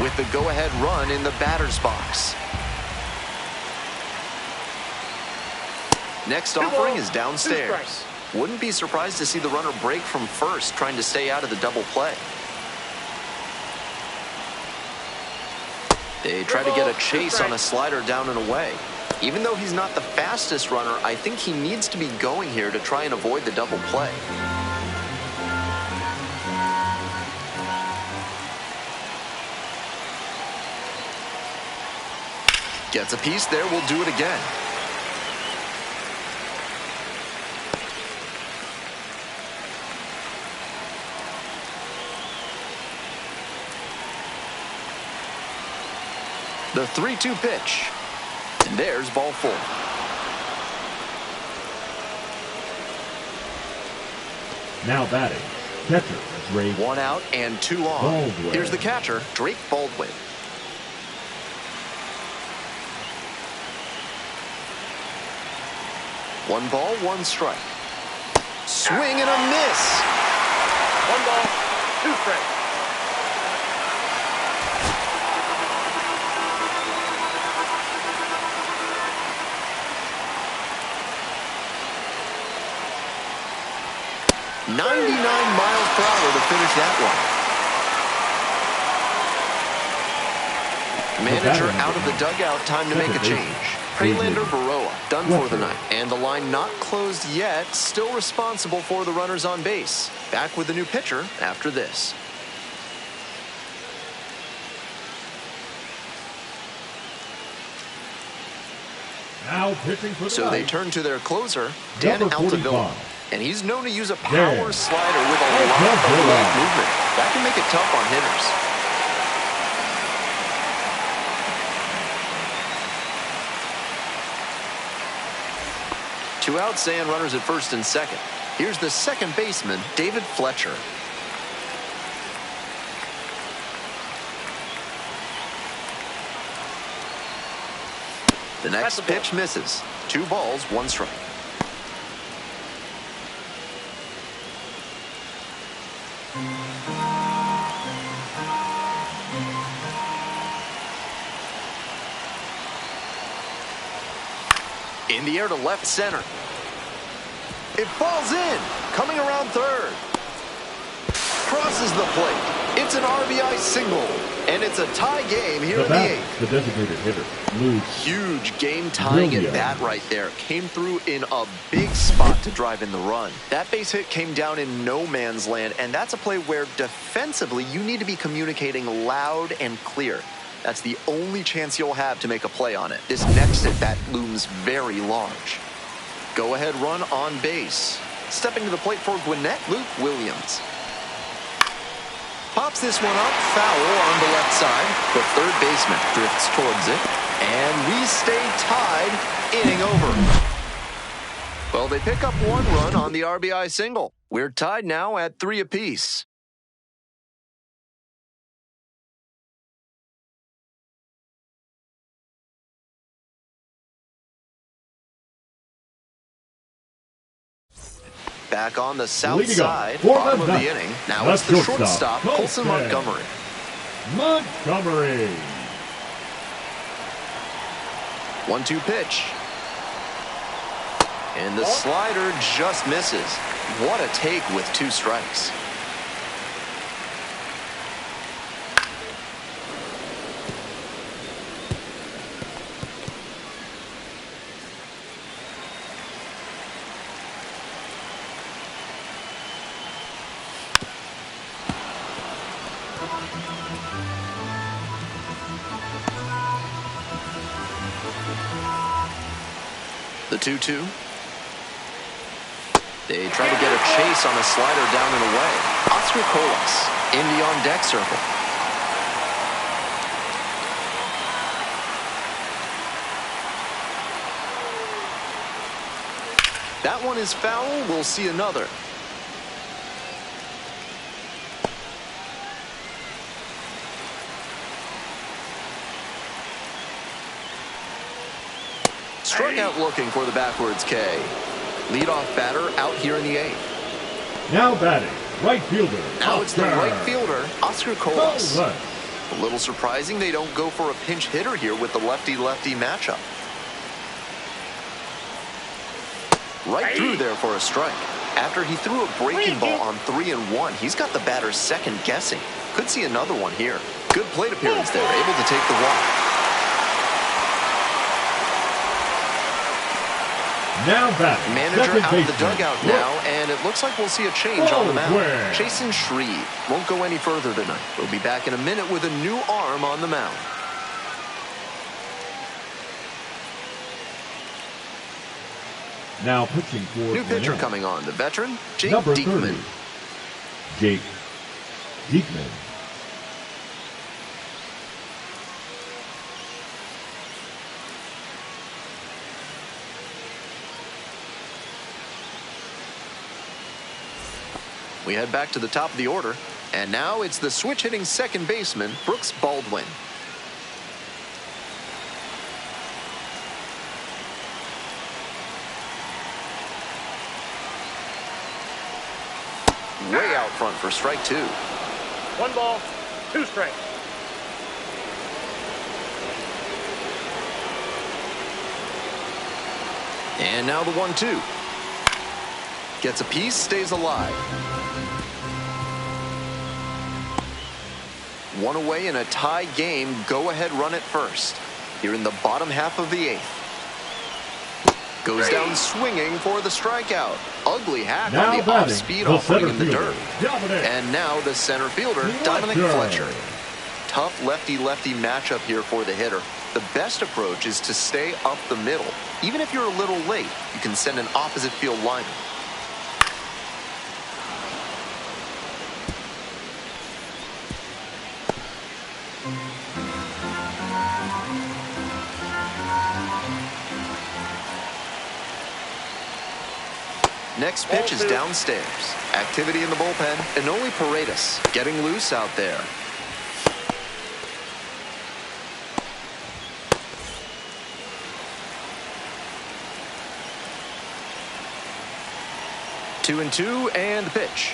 A: with the go-ahead run in the batter's box. Next offering is downstairs. Wouldn't be surprised to see the runner break from first, trying to stay out of the double play. They try to get a chase on a slider down and away. Even though he's not the fastest runner, I think he needs to be going here to try and avoid the double play. Gets a piece there, we'll do it again. The 3-2 pitch. And there's ball 4.
C: Now batting. Catcher Drake.
A: 1 out and 2 on.
C: Baldwin.
A: Here's the catcher, Drake Baldwin. One ball, one strike. Swing and a miss.
B: 1 ball, 2 strikes.
A: miles per hour to finish that one. Manager out of the dugout, time to make a change. Prelander Baroa done for the night. And the line not closed yet, still responsible for the runners on base. Back with the new pitcher after this.
C: Now pitching for the
A: So they
C: right.
A: turn to their closer, Dan
C: Number
A: Altavilla.
C: 45.
A: And he's known to use a power
C: Dan
A: slider with a lot of
C: Altavilla.
A: late movement. That can make it tough on hitters. Two outs and runners at first and second. Here's the second baseman, David Fletcher. The next pitch misses. 2 balls, 1 strike. In the air to left center. It falls in. Coming around third. Crosses the plate. It's an RBI single. And it's a tie game here in the 8th.
C: The designated hitter, Luke.
A: Huge game tying at bat right there. Came through in a big spot to drive in the run. That base hit came down in no man's land, and that's a play where defensively you need to be communicating loud and clear. That's the only chance you'll have to make a play on it. This next at bat looms very large. Go ahead run on base. Stepping to the plate for Gwinnett, Luke Williams. Pops this one up, foul on the left side. The third baseman drifts towards it. And we stay tied, inning over. Well, they pick up 1 run on the RBI single. We're tied now at 3 apiece. Back on the south
C: Leading
A: side,
C: up for
A: bottom
C: the
A: of the
C: ninth,
A: inning. Now
C: that's
A: it's the
C: shortstop,
A: shortstop, Colson Montgomery.
C: Montgomery.
A: 1-2 pitch. And the slider just misses. What a take with 2 strikes. The 2-2. They try to get a chase on a slider down and away. Oscar Colas in the on-deck circle. That one is foul. We'll see another. Struck out looking for the backwards K. Leadoff batter out here in the 8th.
C: Now batting, right fielder.
A: Now it's the right fielder, Oscar Colas.
C: Colas.
A: A little surprising they don't go for a pinch hitter here with the lefty-lefty matchup. Right through there for a strike. After he threw a breaking ball on 3-1, he's got the batter second guessing. Could see another one here. Good plate appearance there, able to take the walk.
C: Now batting,
A: Manager out of the
C: baseman.
A: dugout now, and it looks like we'll see a change on the mound. Jason Shreve won't go any further tonight. We'll be back in a minute with a new arm on the mound.
C: Now pitching for
A: New pitcher
C: Gwinnett.
A: coming on, the veteran, Jake
C: Number
A: Diekman.
C: 30, Jake Diekman.
A: We head back to the top of the order, and now it's the switch-hitting second baseman, Brooks Baldwin. Way out front for strike 2.
B: 1 ball, 2 strikes.
A: And now the 1-2. Gets a piece, stays alive. 1 away in a tie game. Go ahead, run it first. Here in the bottom half of the 8th. Goes down swinging for the strikeout. Ugly hack
C: Now
A: on the
C: batting,
A: off-speed
C: the
A: offering
C: center
A: in the
C: fielder,
A: dirt.
C: Dominic
A: And now the center fielder, Dominic Fletcher. Tough lefty-lefty matchup here for the hitter. The best approach is to stay up the middle. Even if you're a little late, you can send an opposite field liner. Next pitch is downstairs. Activity in the bullpen. Enoli Paredes getting loose out there. Two and two, and the pitch.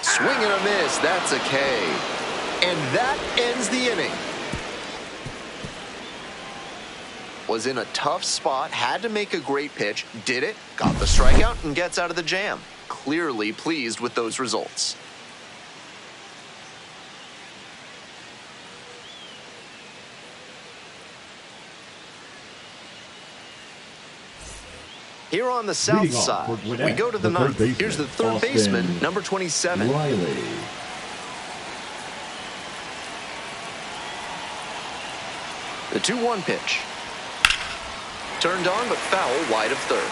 A: Swing and a miss. That's a K. And that ends the inning. Was in a tough spot, had to make a great pitch, did it, got the strikeout, and gets out of the jam. Clearly pleased with those results. Here on the south
C: Leading off
A: side,
C: for Gwinnett,
A: we go to the
C: the
A: ninth.
C: third baseman,
A: Here's the third
C: Austin
A: baseman, number 27.
C: Riley.
A: The 2-1 pitch. Turned on, but foul wide of third.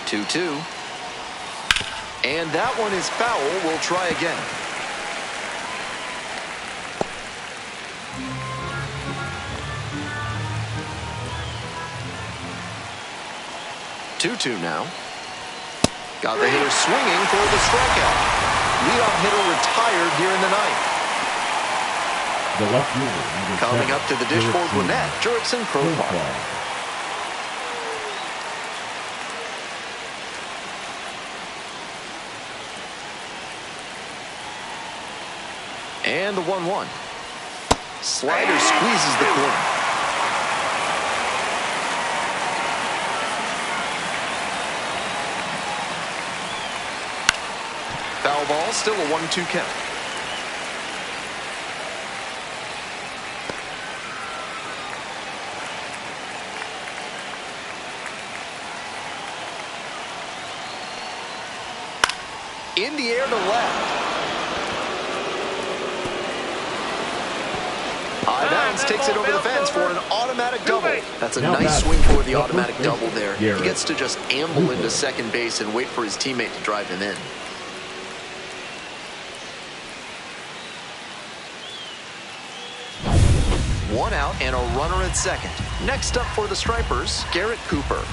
A: Two-two. And that one is foul. We'll try again. Two-two now. Got the hitter swinging for the strikeout. Leadoff hitter retired here in the ninth.
C: The left fielder, number
A: Coming
C: 7,
A: up to the dish for Gwinnett, Jurickson Profar. And the 1-1. Slider squeezes the corner. Foul ball, still a 1-2 count. In the air to left. High bounce takes it over the fence for an automatic double. That's a nice swing for the automatic double there. He gets to just amble into second base and wait for his teammate to drive him in. One out and a runner at second. Next up for the Stripers, Garrett Cooper.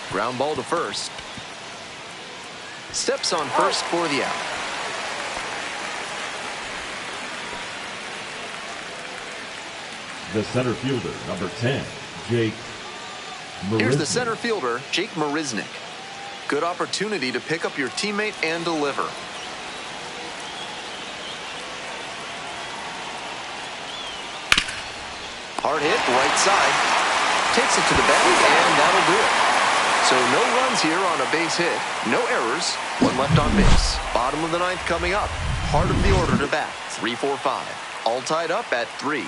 A: Ground ball to first. Steps on first for the out.
C: The center fielder, number 10, Jake Marisnick.
A: Here's the center fielder, Jake Marisnick. Good opportunity to pick up your teammate and deliver. Hard hit, right side. Takes it to the bag, and that'll do it. So no runs here on a base hit. No errors. One left on base. Bottom of the ninth coming up. Heart of the order to bat. 3, 4, 5. All tied up at 3.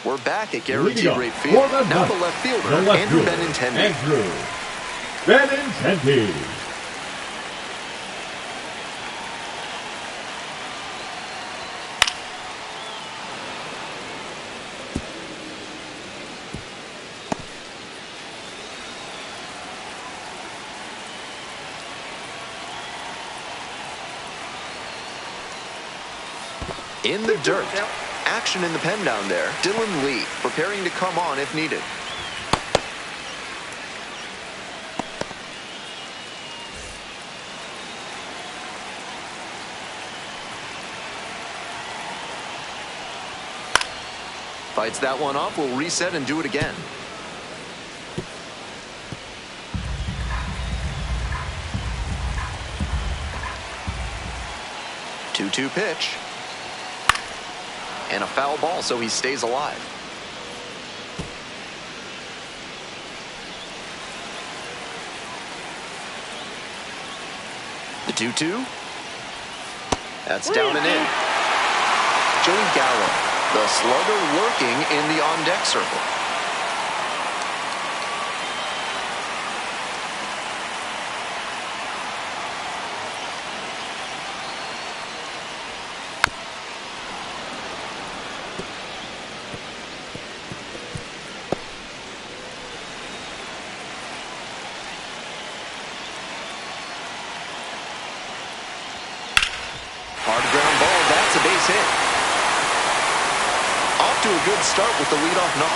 A: We're back at Guaranteed Rate Field. Now the left fielder, Andrew Benintendi.
C: Andrew Benintendi.
A: In the dirt. Action in the pen down there. Dylan Lee preparing to come on if needed. Fights that one off. We'll reset and do it again. Two-two pitch. And a foul ball, so he stays alive. The 2-2. That's down and in. Joey Gallo, the slugger lurking in the on-deck circle. A good start with the leadoff knock.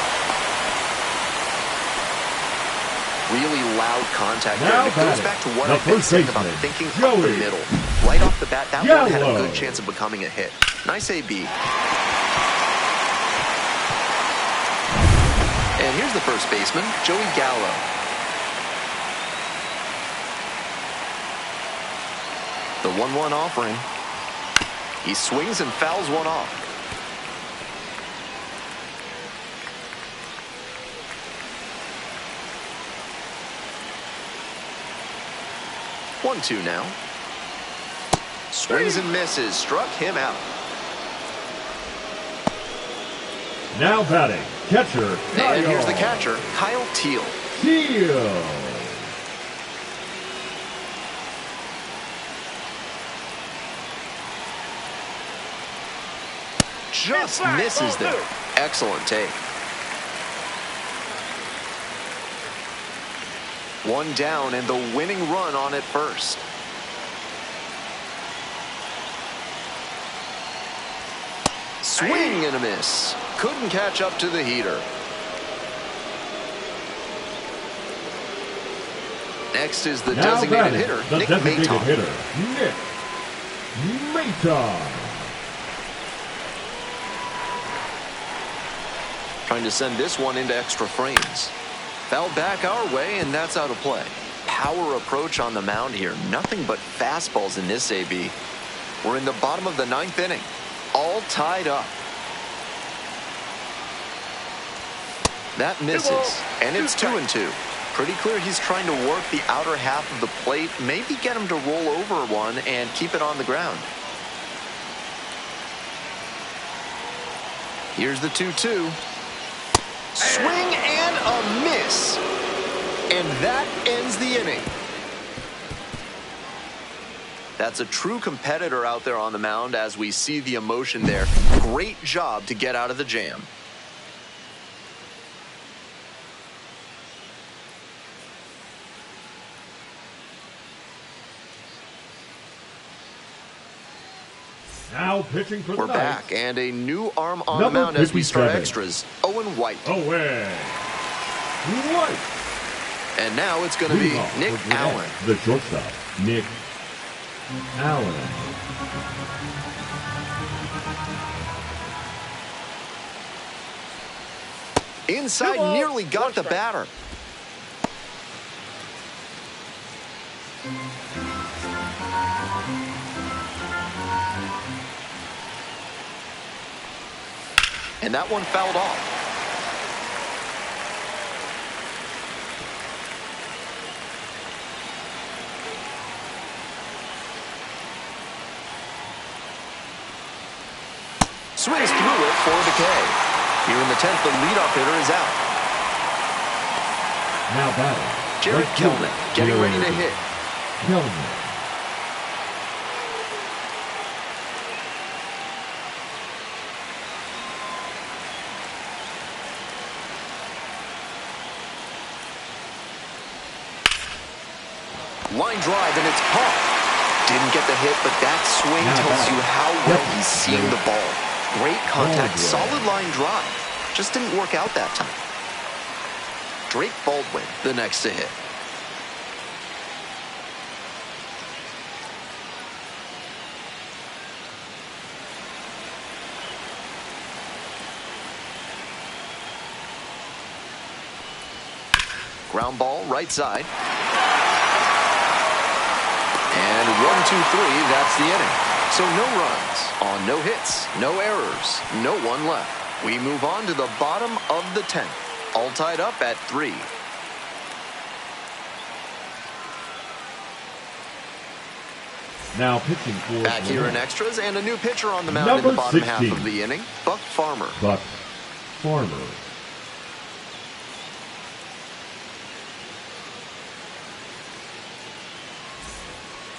A: Really loud contact there. It goes back to what I've been saying about thinking up the middle. Right off the bat, that one had a good chance of becoming a hit. Nice AB. And here's the first baseman, Joey Gallo. The 1-1 offering. He swings and fouls one off. One-two now. Swings and misses. Struck him out.
C: Now batting, catcher, Kyle.
A: And here's the catcher, Kyle Teel. Just misses there. Excellent take. One down and the winning run on at first. Swing and a miss. Couldn't catch up to the heater. Next is the
C: Now
A: designated
C: batting,
A: hitter,
C: the
A: Nick
C: designated
A: Maton.
C: hitter, Nick Maton.
A: Trying to send this one into extra frames. Fouled back our way, and that's out of play. Power approach on the mound here. Nothing but fastballs in this AB. We're in the bottom of the 9th inning. All tied up. That misses, and it's 2-2. Pretty clear he's trying to work the outer half of the plate, maybe get him to roll over one and keep it on the ground. Here's the 2-2. Swing and a miss. And that ends the inning. That's a true competitor out there on the mound as we see the emotion there. Great job to get out of the jam.
C: Now pitching for the
A: We're
C: Knights,
A: back, and a new arm on
C: Number
A: the mound as we start
C: 57.
A: extras. Owen White.
C: Owen White.
A: And now it's going to be
C: Leading off
A: Nick
C: for Gwinnett,
A: Allen.
C: the shortstop, Nick Allen.
A: Inside,
B: Two balls,
A: nearly got
B: one
A: the
B: strike.
A: batter. And that one fouled off. Swings through it for a decay. Here in the 10th, the leadoff hitter is out.
C: Now batting,
A: Jared
C: right fielder,
A: Kelman getting ready to hit.
C: Kelman.
A: Line drive, and it's caught. Didn't get the hit, but that swing
C: Now
A: tells
C: batting,
A: you how well
C: Jeffrey
A: he's seeing
C: Drake.
A: the ball. Great contact,
C: Baldwin.
A: solid line drive. Just didn't work out that time. Drake Baldwin, the next to hit. Ground ball, right side. And 1-2-3, that's the inning. So no runs on no hits, no errors, no one left. We move on to the bottom of the 10th. All tied up at 3.
C: Now pitching for
A: Back here in
C: Gwinnett,
A: extras, and a new pitcher on the mound in
C: Number
A: the bottom half
C: 16.
A: of the inning, Buck Farmer.
C: Buck Farmer.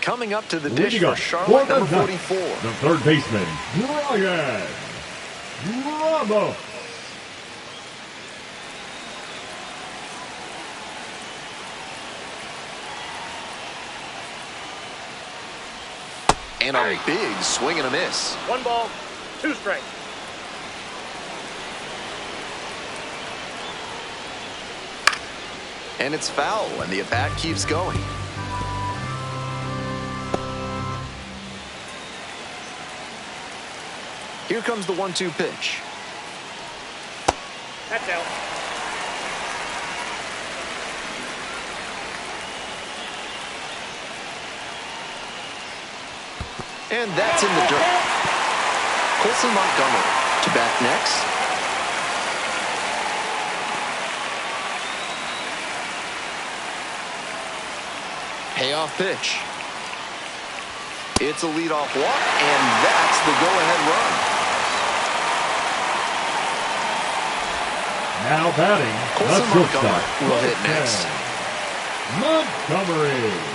A: Coming up to the dish
C: Leading
A: for
C: up
A: Charlotte,
C: for the
A: number
C: Knights,
A: 44.
C: the third baseman, Brian Ramos.
A: And a big swing and a miss.
B: 1 ball, 2 strikes.
A: And it's foul, and the at-bat keeps going. Here comes the 1-2 pitch.
B: That's out.
A: And that's in the dirt. Colson Montgomery to bat next. Payoff pitch. It's a leadoff walk, and that's the go-ahead run.
C: Now batting,
A: Colson
C: the shortstop,
A: Montgomery will hit
C: Colson
A: next.
C: Montgomery.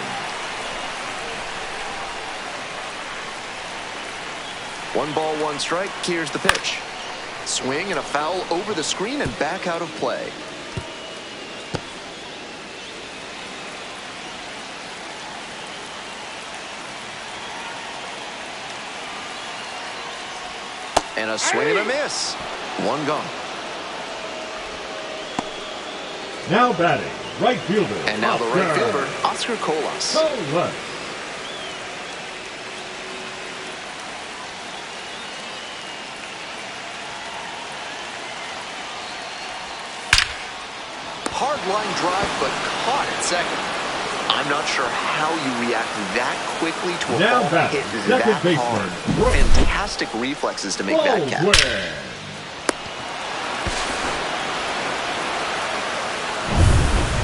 A: One ball, one strike. Here's the pitch. Swing and a foul over the screen and back out of play. And a swing and a miss. One gone.
C: Now batting, Right fielder.
A: And now the right fielder, Oscar Colas.
C: Colas.
A: Hard line drive, but caught at second. I'm not sure how you react that quickly to a
C: Now
A: ball hit that hard. Fantastic reflexes to make that catch.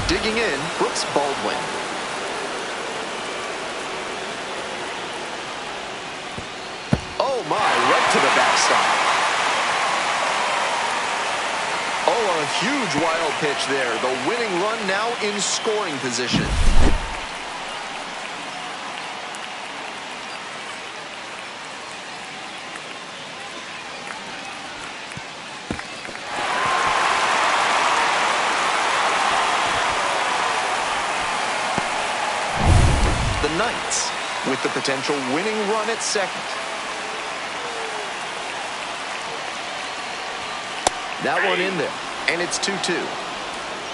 A: Digging in, Brooks Baldwin. Oh my, right to the backstop. Oh, a huge wild pitch there. The winning run now in scoring position. The Knights with the potential winning run at second. That one in there, and it's 2-2.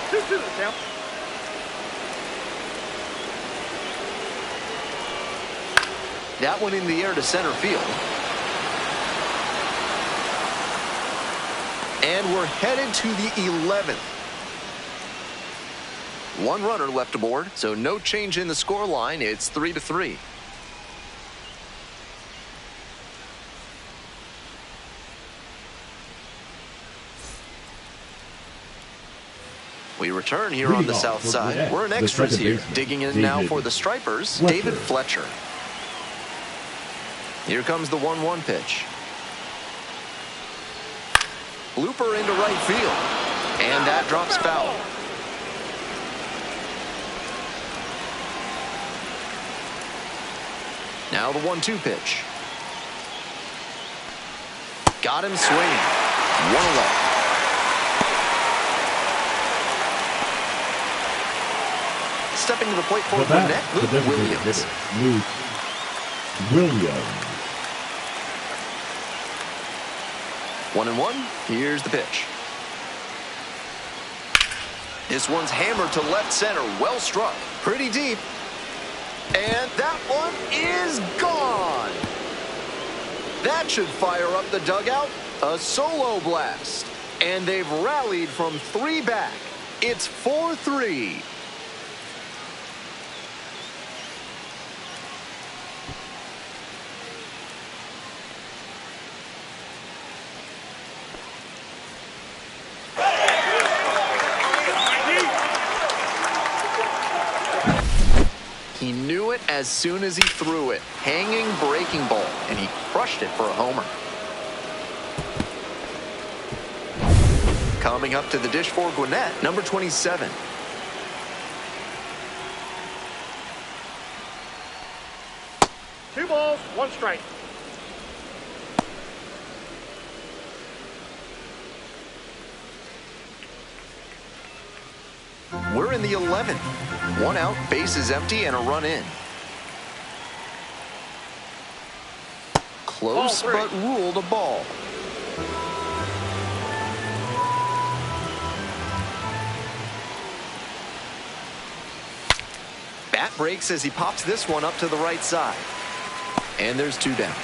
B: 2-2 the count.
A: That one in the air to center field. And we're headed to the 11th. One runner left aboard, so no change in the score line. It's 3-3. We return here on the south side. We're in extras here. Digging in now for the Stripers, David Fletcher. Here comes the 1-1 pitch. Blooper into right field. And that drops foul. Now the 1-2 pitch. Got him swinging. 1-0. Stepping to the plate for Gwinnett, Luke Williams.
C: Luke Williams.
A: 1-1. Here's the pitch. This one's hammered to left center. Well struck. Pretty deep. And that one is gone. That should fire up the dugout. A solo blast. And they've rallied from 3 back. It's 4-3. He knew it as soon as he threw it. Hanging breaking ball, and he crushed it for a homer. Coming up to the dish for Gwinnett, number 27.
B: Two balls, one strike.
A: We're in the 11th. 1 out, bases empty, and a run in. Close, but ruled a ball. Bat breaks as he pops this one up to the right side. And there's 2 down.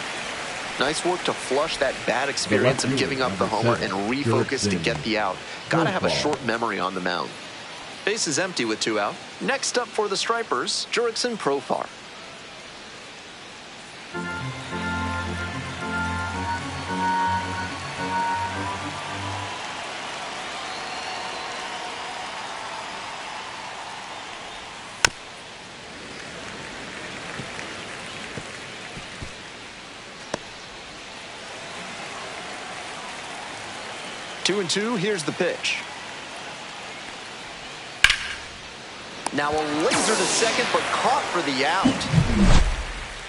A: Nice work to flush that bad experience of giving up the homer and refocus to get the out. Gotta have a short memory on the mound. Base is empty with 2 out. Next up for the Stripers, Jurickson Profar. Two and two, here's the pitch. Now a laser to second, but caught for the out.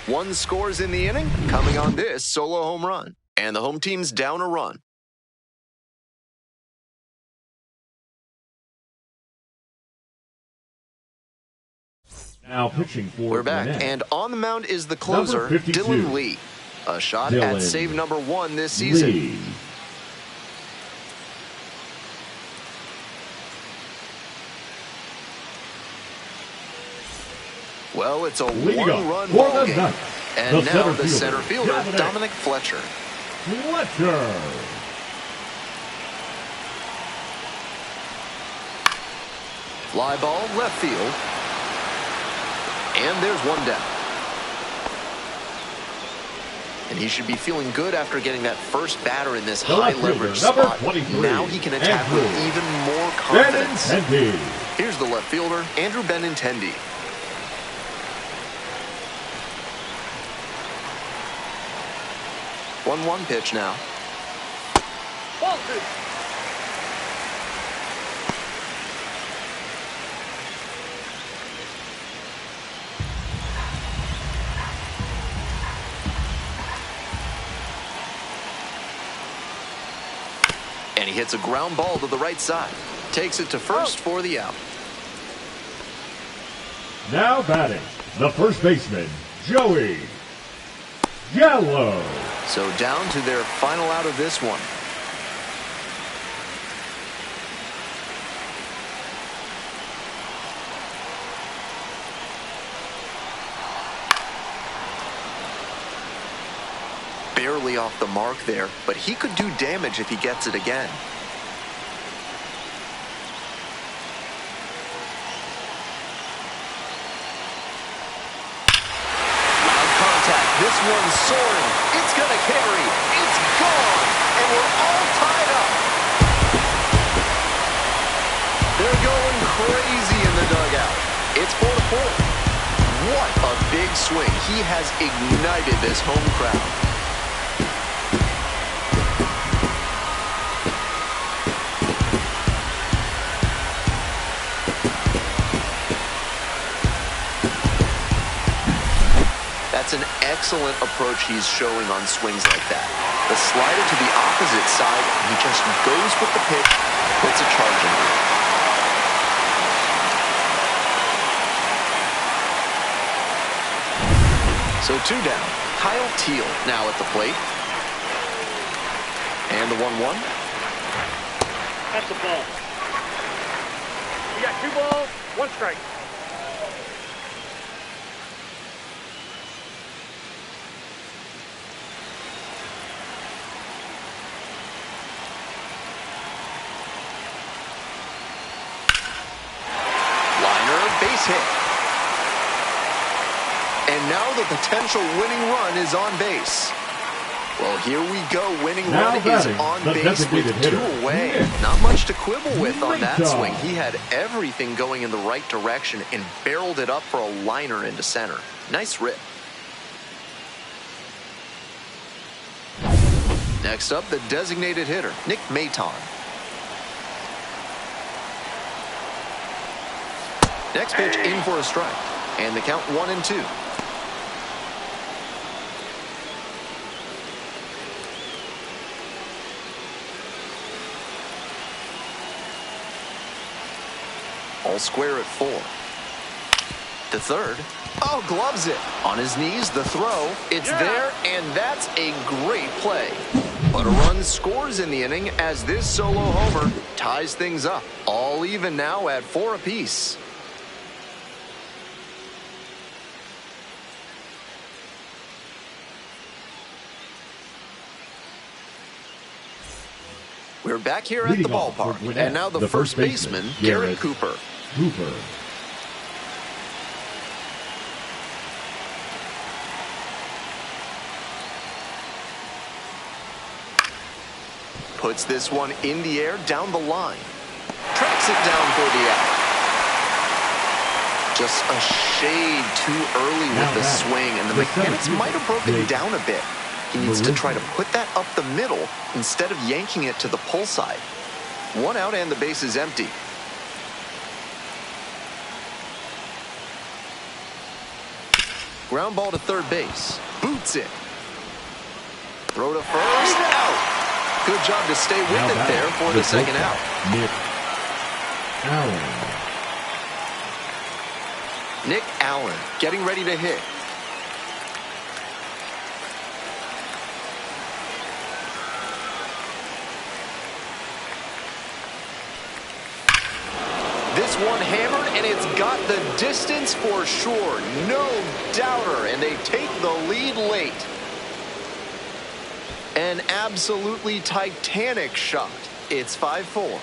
A: 1 scores in the inning, coming on this solo home run. And the home team's down a run.
C: Now pitching for
A: We're back,
C: Gwinnett.
A: and on the mound is the closer, Dylan Lee. A shot at save number 1 this season.
C: Lee.
A: Well, it's a
C: Leading off
A: one-run
C: for
A: ball
C: the
A: game.
C: Knights,
A: And
C: the
A: now the
C: center
A: center fielder,
C: fielder,
A: Dominic Fletcher.
C: Fletcher.
A: Fly ball left field. And there's one down. And he should be feeling good after getting that first batter in this
C: The left fielder,
A: high-leverage
C: number
A: spot.
C: 23,
A: Now he can attack
C: Andrew
A: with even more confidence.
C: Benintendi.
A: Here's the left fielder, Andrew Benintendi. 1-1 pitch now.
B: Ball 2.
A: And he hits a ground ball to the right side. Takes it to first for the out.
C: Now batting, the first baseman, Joey Gallo.
A: So down to their final out of this one. Barely off the mark there, but he could do damage if he gets it again. Loud contact. This one's soaring. It's going to carry. It's gone. And we're all tied up. They're going crazy in the dugout. It's 4-4. What a big swing. He has ignited this home crowd. That's an excellent approach he's showing on swings like that. The slider to the opposite side, and he just goes with the pitch, puts a charge in it. So 2 down. Kyle Teel now at the plate. And the 1-1.
B: That's a ball. We got 2 balls, 1 strike.
A: Base hit. And now the potential winning run is on base. Well, here we go. Winning
C: Now
A: run is
C: batting,
A: on
C: the
A: base with
C: designated
A: 2
C: hitter,
A: away.
C: Nick
A: Not much to quibble with on that
C: Maton.
A: swing. He had everything going in the right direction and barreled it up for a liner into center. Nice rip. Next up, the designated hitter, Nick Maton. Next pitch in for a strike. And the count 1-2. All square at 4. To third. Oh, gloves it. On his knees, the throw. It's there, and that's a great play. But a run scores in the inning as this solo homer ties things up. All even now at 4 apiece. We're back here at the
C: Leading off for
A: ballpark.
C: Gwinnett,
A: And now the
C: the
A: first
C: first baseman,
A: baseman, Garrett Cooper.
C: Cooper.
A: Puts this one in the air down the line. Tracks it down for the out. Just a shade too early with the swing, and the mechanics might have broken down a bit. He needs to try to put that up the middle instead of yanking it to the pull side. 1 out and the base is empty. Ground ball to third base. Boots it. Throw to first. Out. Good job to stay with
C: Now
A: it there for the second out.
C: Nick Allen.
A: Nick Allen getting ready to hit. This one hammered, and it's got the distance for sure. No doubter, and they take the lead late. An absolutely titanic shot. It's 5-4.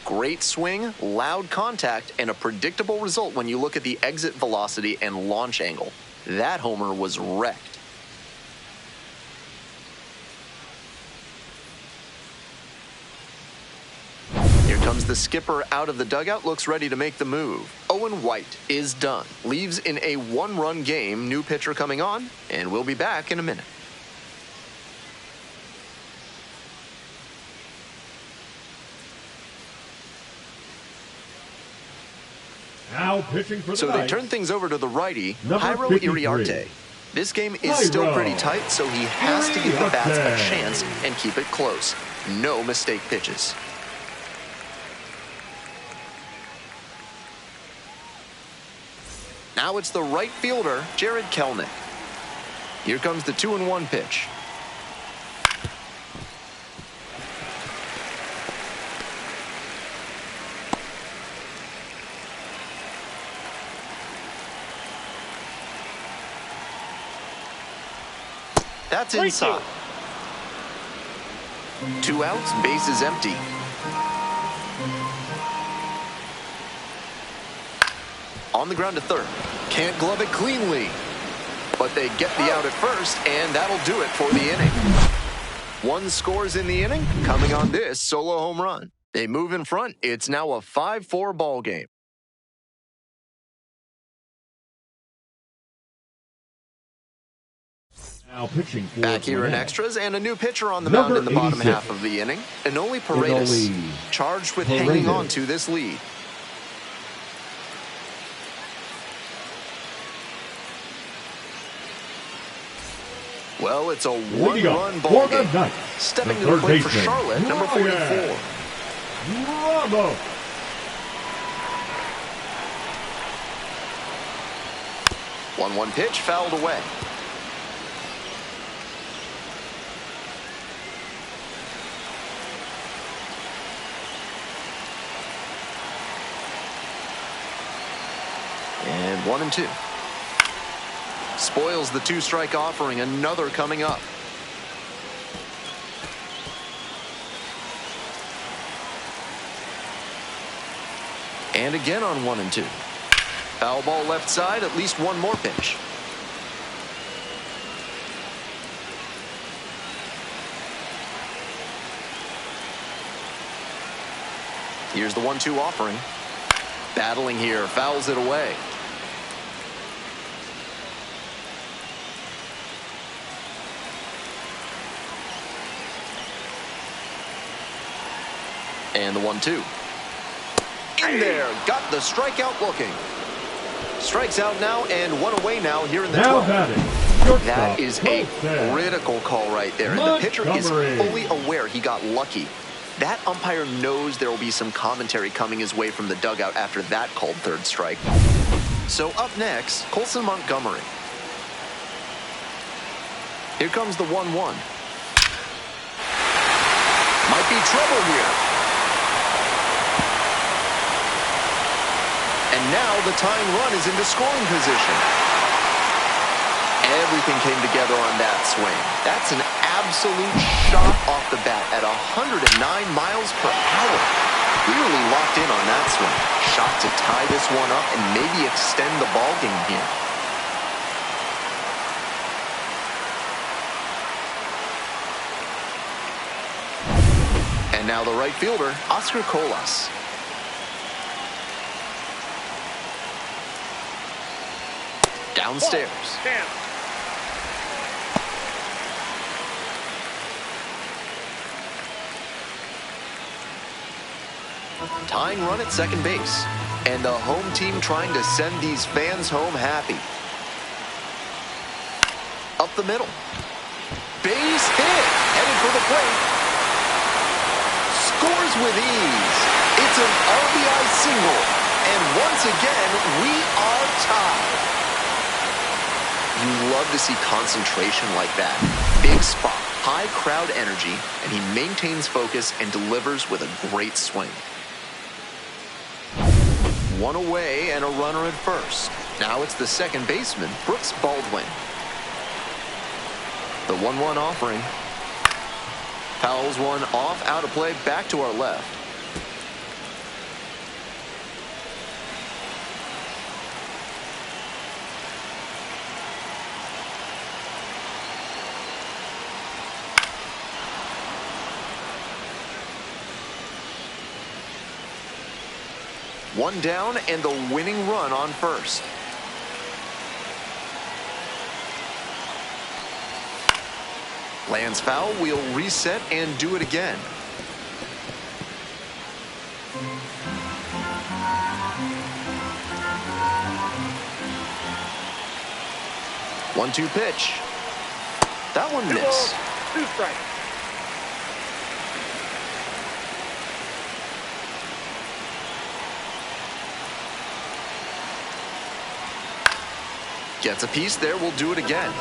A: Great swing, loud contact, and a predictable result when you look at the exit velocity and launch angle. That homer was wrecked. Here comes the skipper out of the dugout, looks ready to make the move. Owen White is done. Leaves in a one-run game. New pitcher coming on, and we'll be back in a minute.
C: Now pitching for the
A: So they
C: Knights,
A: turn things over to the righty,
C: number
A: Jairo
C: 53.
A: Iriarte. This game is still pretty tight, so he has to give the bats a
C: Iriarte.
A: chance and keep it close. No mistake pitches. Now it's the right fielder, Jared Kelnick. Here comes the 2-1 pitch. That's inside. 2 outs, base is empty. On the ground to third. Can't glove it cleanly. But they get the out at first, and that'll do it for the inning. 1 scores in the inning, coming on this solo home run. They move in front. It's now a 5-4 ball game.
C: Now pitching for
A: Back here in
C: Gwinnett,
A: extras, and a new pitcher on the
C: Number
A: mound in the bottom
C: 86.
A: half of the inning. Enoli Paredes,
C: Enoli
A: charged with
C: Paredes.
A: hanging on to this lead. Well, it's a
C: Leading off
A: one-run
C: for
A: ball
C: the
A: game.
C: Knights,
A: Stepping
C: the
A: to the
C: third
A: plate for
C: baseman,
A: Charlotte, number
C: Ryan
A: 44.
C: Bravo.
A: 1-1 pitch, fouled away. And 1-2. Spoils the 2-strike offering. Another coming up. And again on 1-2. Foul ball left side, at least one more pitch. Here's the 1-2 offering. Battling here, fouls it away. And the 1-2. In there, got the strikeout looking. Strikes out now and 1 away now here in the
C: Now
A: 12th.
C: batting,
A: That
C: shortstop,
A: is a
C: Colton.
A: critical call right there. And the pitcher is
C: Montgomery.
A: fully aware he got lucky. That umpire knows there will be some commentary coming his way from the dugout after that called third strike. So up next, Colson Montgomery. Here comes the 1-1. Might be trouble here. And now the tying run is into scoring position. Everything came together on that swing. That's an absolute shot off the bat at 109 miles per hour. Really locked in on that swing. Shot to tie this one up and maybe extend the ball game here. And now the right fielder, Oscar Colas. Downstairs. Tying run at second base. And the home team trying to send these fans home happy. Up the middle. Base hit. Headed for the plate. Scores with ease. It's an RBI single. And once again, we are tied. You love to see concentration like that. Big spot, high crowd energy, and he maintains focus and delivers with a great swing. One away and a runner at first. Now it's the second baseman, Brooks Baldwin. The 1-1 offering. Fouls one off, out of play, back to our left. One down and the winning run on first. Lands foul, we'll reset and do it again. One-two pitch. That one missed.
B: 2 strikes.
A: Gets a piece there, we'll do it again.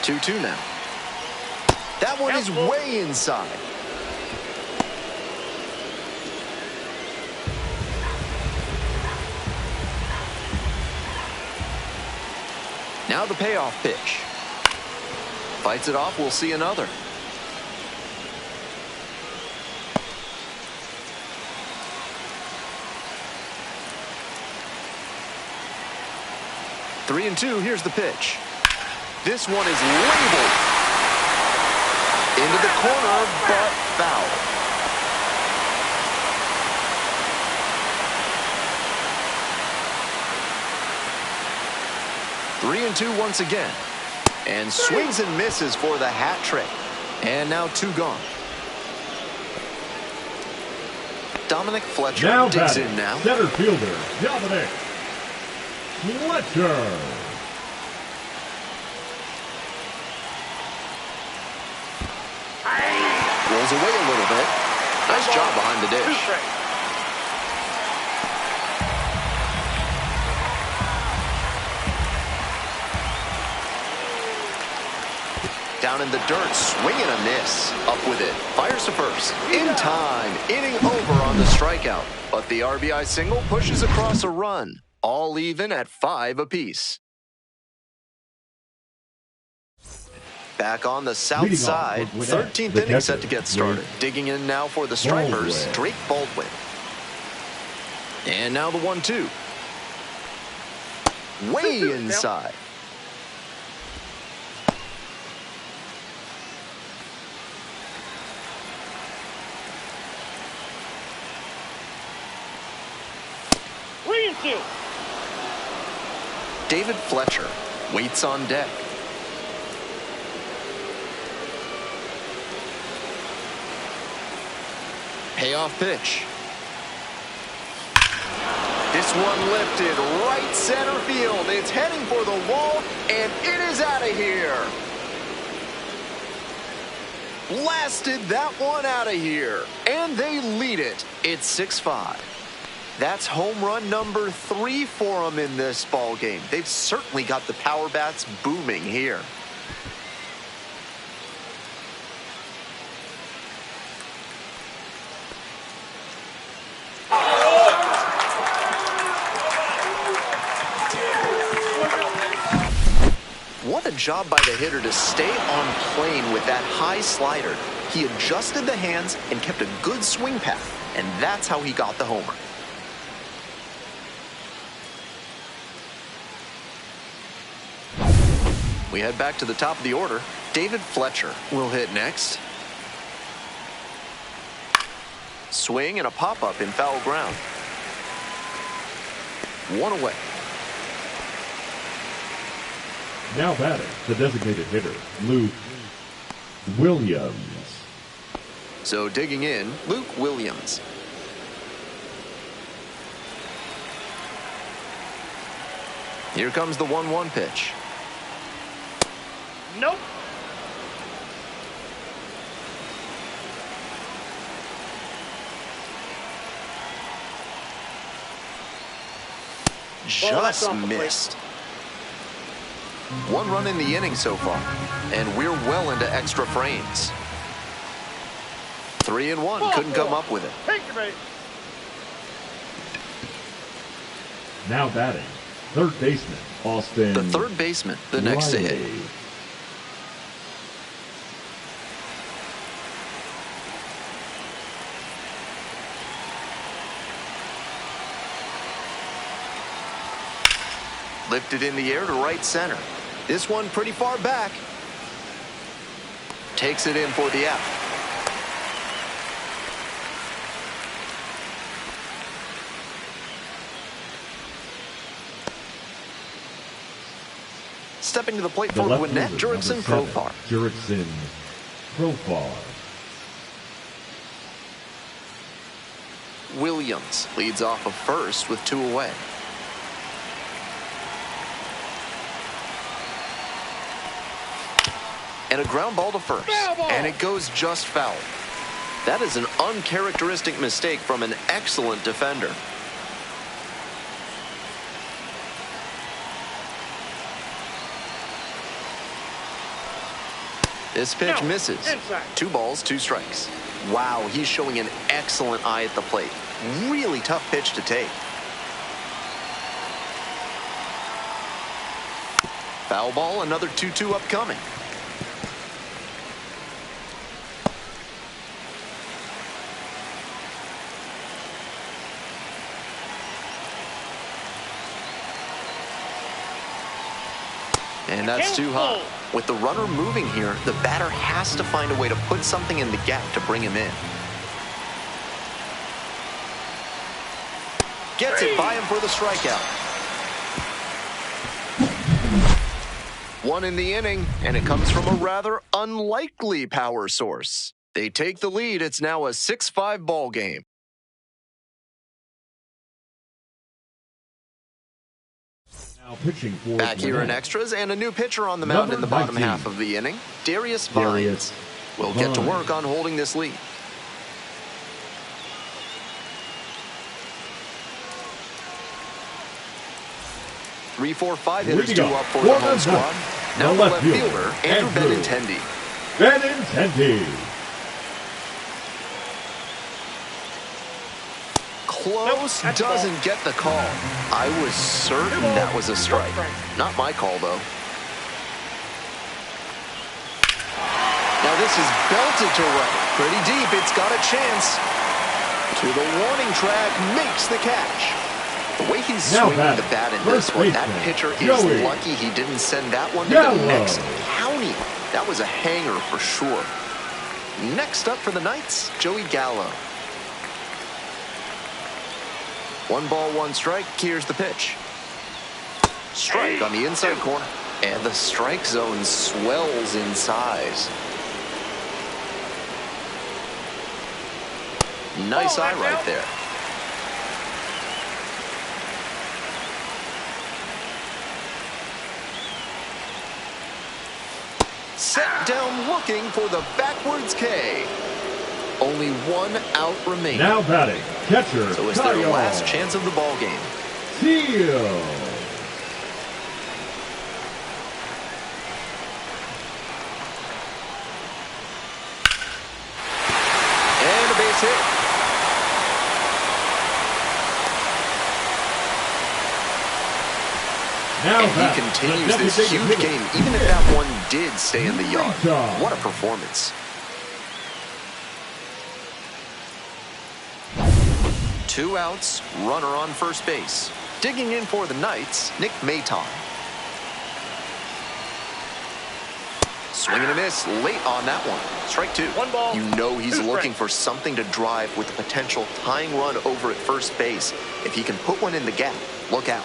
A: Two-two now. That one is way inside. Now the payoff pitch. Fights it off, we'll see another. Three and two, here's the pitch. This one is labeled. Into the corner, but foul. Three and two once again. And swings and misses for the hat trick. And now two gone. Dominic Fletcher
C: Now
A: digs
C: batting,
A: in now.
C: center fielder, Dominic Fletcher.
A: Rolls away a little bit. Nice job behind the
B: 2
A: dish.
B: strikes.
A: Down in the dirt, swing and a miss. Up with it, fires to first. In time, inning over on the strikeout. But the RBI single pushes across a run. All even at 5 apiece. Back on the south
C: Leading off
A: side,
C: with Gwinnett,
A: 13th
C: the
A: inning set
C: catcher,
A: to get started.
C: Drake
A: Digging in now for the Stripers,
C: Baldwin.
A: Drake Baldwin. And now the 1-2. Way inside.
B: Three and two.
A: David Fletcher waits on deck. Payoff pitch. This one lifted right center field. It's heading for the wall, and it is out of here. Blasted that one out of here, and they lead it. It's 6-5. That's home run number 3 for them in this ball game. They've certainly got the power bats booming here. What a job by the hitter to stay on plane with that high slider. He adjusted the hands and kept a good swing path, and that's how he got the homer. We head back to the top of the order. David Fletcher will hit next. Swing and a pop-up in foul ground. One away.
C: Now batting, the designated hitter, Luke Williams.
A: So digging in, Luke Williams. Here comes the 1-1 pitch.
B: Nope.
A: Just missed. 1 run in the inning so far, and we're well into extra frames. 3-1, couldn't come up with it.
B: Take your base.
C: Now batting, third baseman, Austin.
A: The third baseman, the next to hit.
C: Riley.
A: Lifted in the air to right center. This one pretty far back. Takes it in for the out. Stepping to the plate
C: The
A: for
C: left
A: Gwinnett,
C: fielder,
A: Jurickson
C: number 7,
A: Profar.
C: Jurickson Profar.
A: Williams leads off of first with 2 away. And a ground ball to first. And it goes just foul. That is an uncharacteristic mistake from an excellent defender. This pitch misses.
B: Inside.
A: 2 balls, 2 strikes. Wow, he's showing an excellent eye at the plate. Really tough pitch to take. Foul ball, another 2-2 upcoming. And that's too high. With the runner moving here, the batter has to find a way to put something in the gap to bring him in. Gets it by him for the strikeout. 1 in the inning, and it comes from a rather unlikely power source. They take the lead. It's now a 6-5 ball game.
C: Now pitching for
A: Back here in
C: Gwinnett.
A: extras, and a new pitcher on the mound in the
C: Number
A: bottom
C: 19.
A: half of the inning, Darius Vines. Will get to work on holding this lead. Three, 4, 5 hitters
C: We go.
A: due up for the home
C: Foreman
A: squad.
C: back.
A: Now
C: The
A: the
C: left
A: left
C: fielder,
A: fielder, Andrew
C: Andrew
A: Benintendi.
C: Benintendi.
A: Close,
B: Nope,
A: doesn't get the call. I was certain that was a strike. Not my call, though. Now this is belted to right. Pretty deep, it's got a chance. To the warning track, makes the catch. The way he's
C: Now
A: swinging
C: back,
A: the bat in
C: first
A: this one, that
C: baseman,
A: pitcher
C: Joey
A: is lucky he didn't send that one to
C: Gallo.
A: the next county. That was a hanger for sure. Next up for the Knights, Joey Gallo. 1 ball, 1 strike. Here's the pitch. Strike on the inside corner. And the strike zone swells in size. Nice eye right there. Set down looking for the backwards K. Only 1 out remaining.
C: Now batting, catcher,
A: So it's their
C: Kyle
A: last chance of the ball game.
C: Seal.
A: And a base hit.
C: Now
A: And
C: back,
A: he continues
C: the
A: this
C: designated
A: huge
C: hitter,
A: game, even if that one did stay in the yard.
C: Rita.
A: What a performance. 2 outs, runner on first base. Digging in for the Knights, Nick Maton. Swing and a miss late on that one. Strike 2.
B: 1 ball,
A: You know he's
B: 2
A: looking
B: strikes.
A: for something to drive with a potential tying run over at first base. If he can put one in the gap, look out.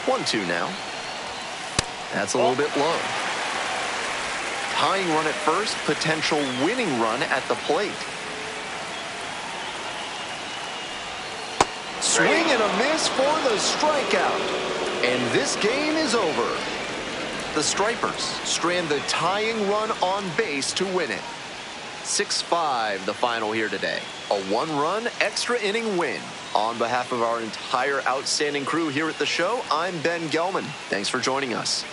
A: 1-2 now. That's a little bit low. Tying run at first, potential winning run at the plate. Swing and a miss for the strikeout. And this game is over. The Stripers strand the tying run on base to win it. 6-5 the final here today. A 1-run extra inning win. On behalf of our entire outstanding crew here at the show, I'm Ben Gelman. Thanks for joining us.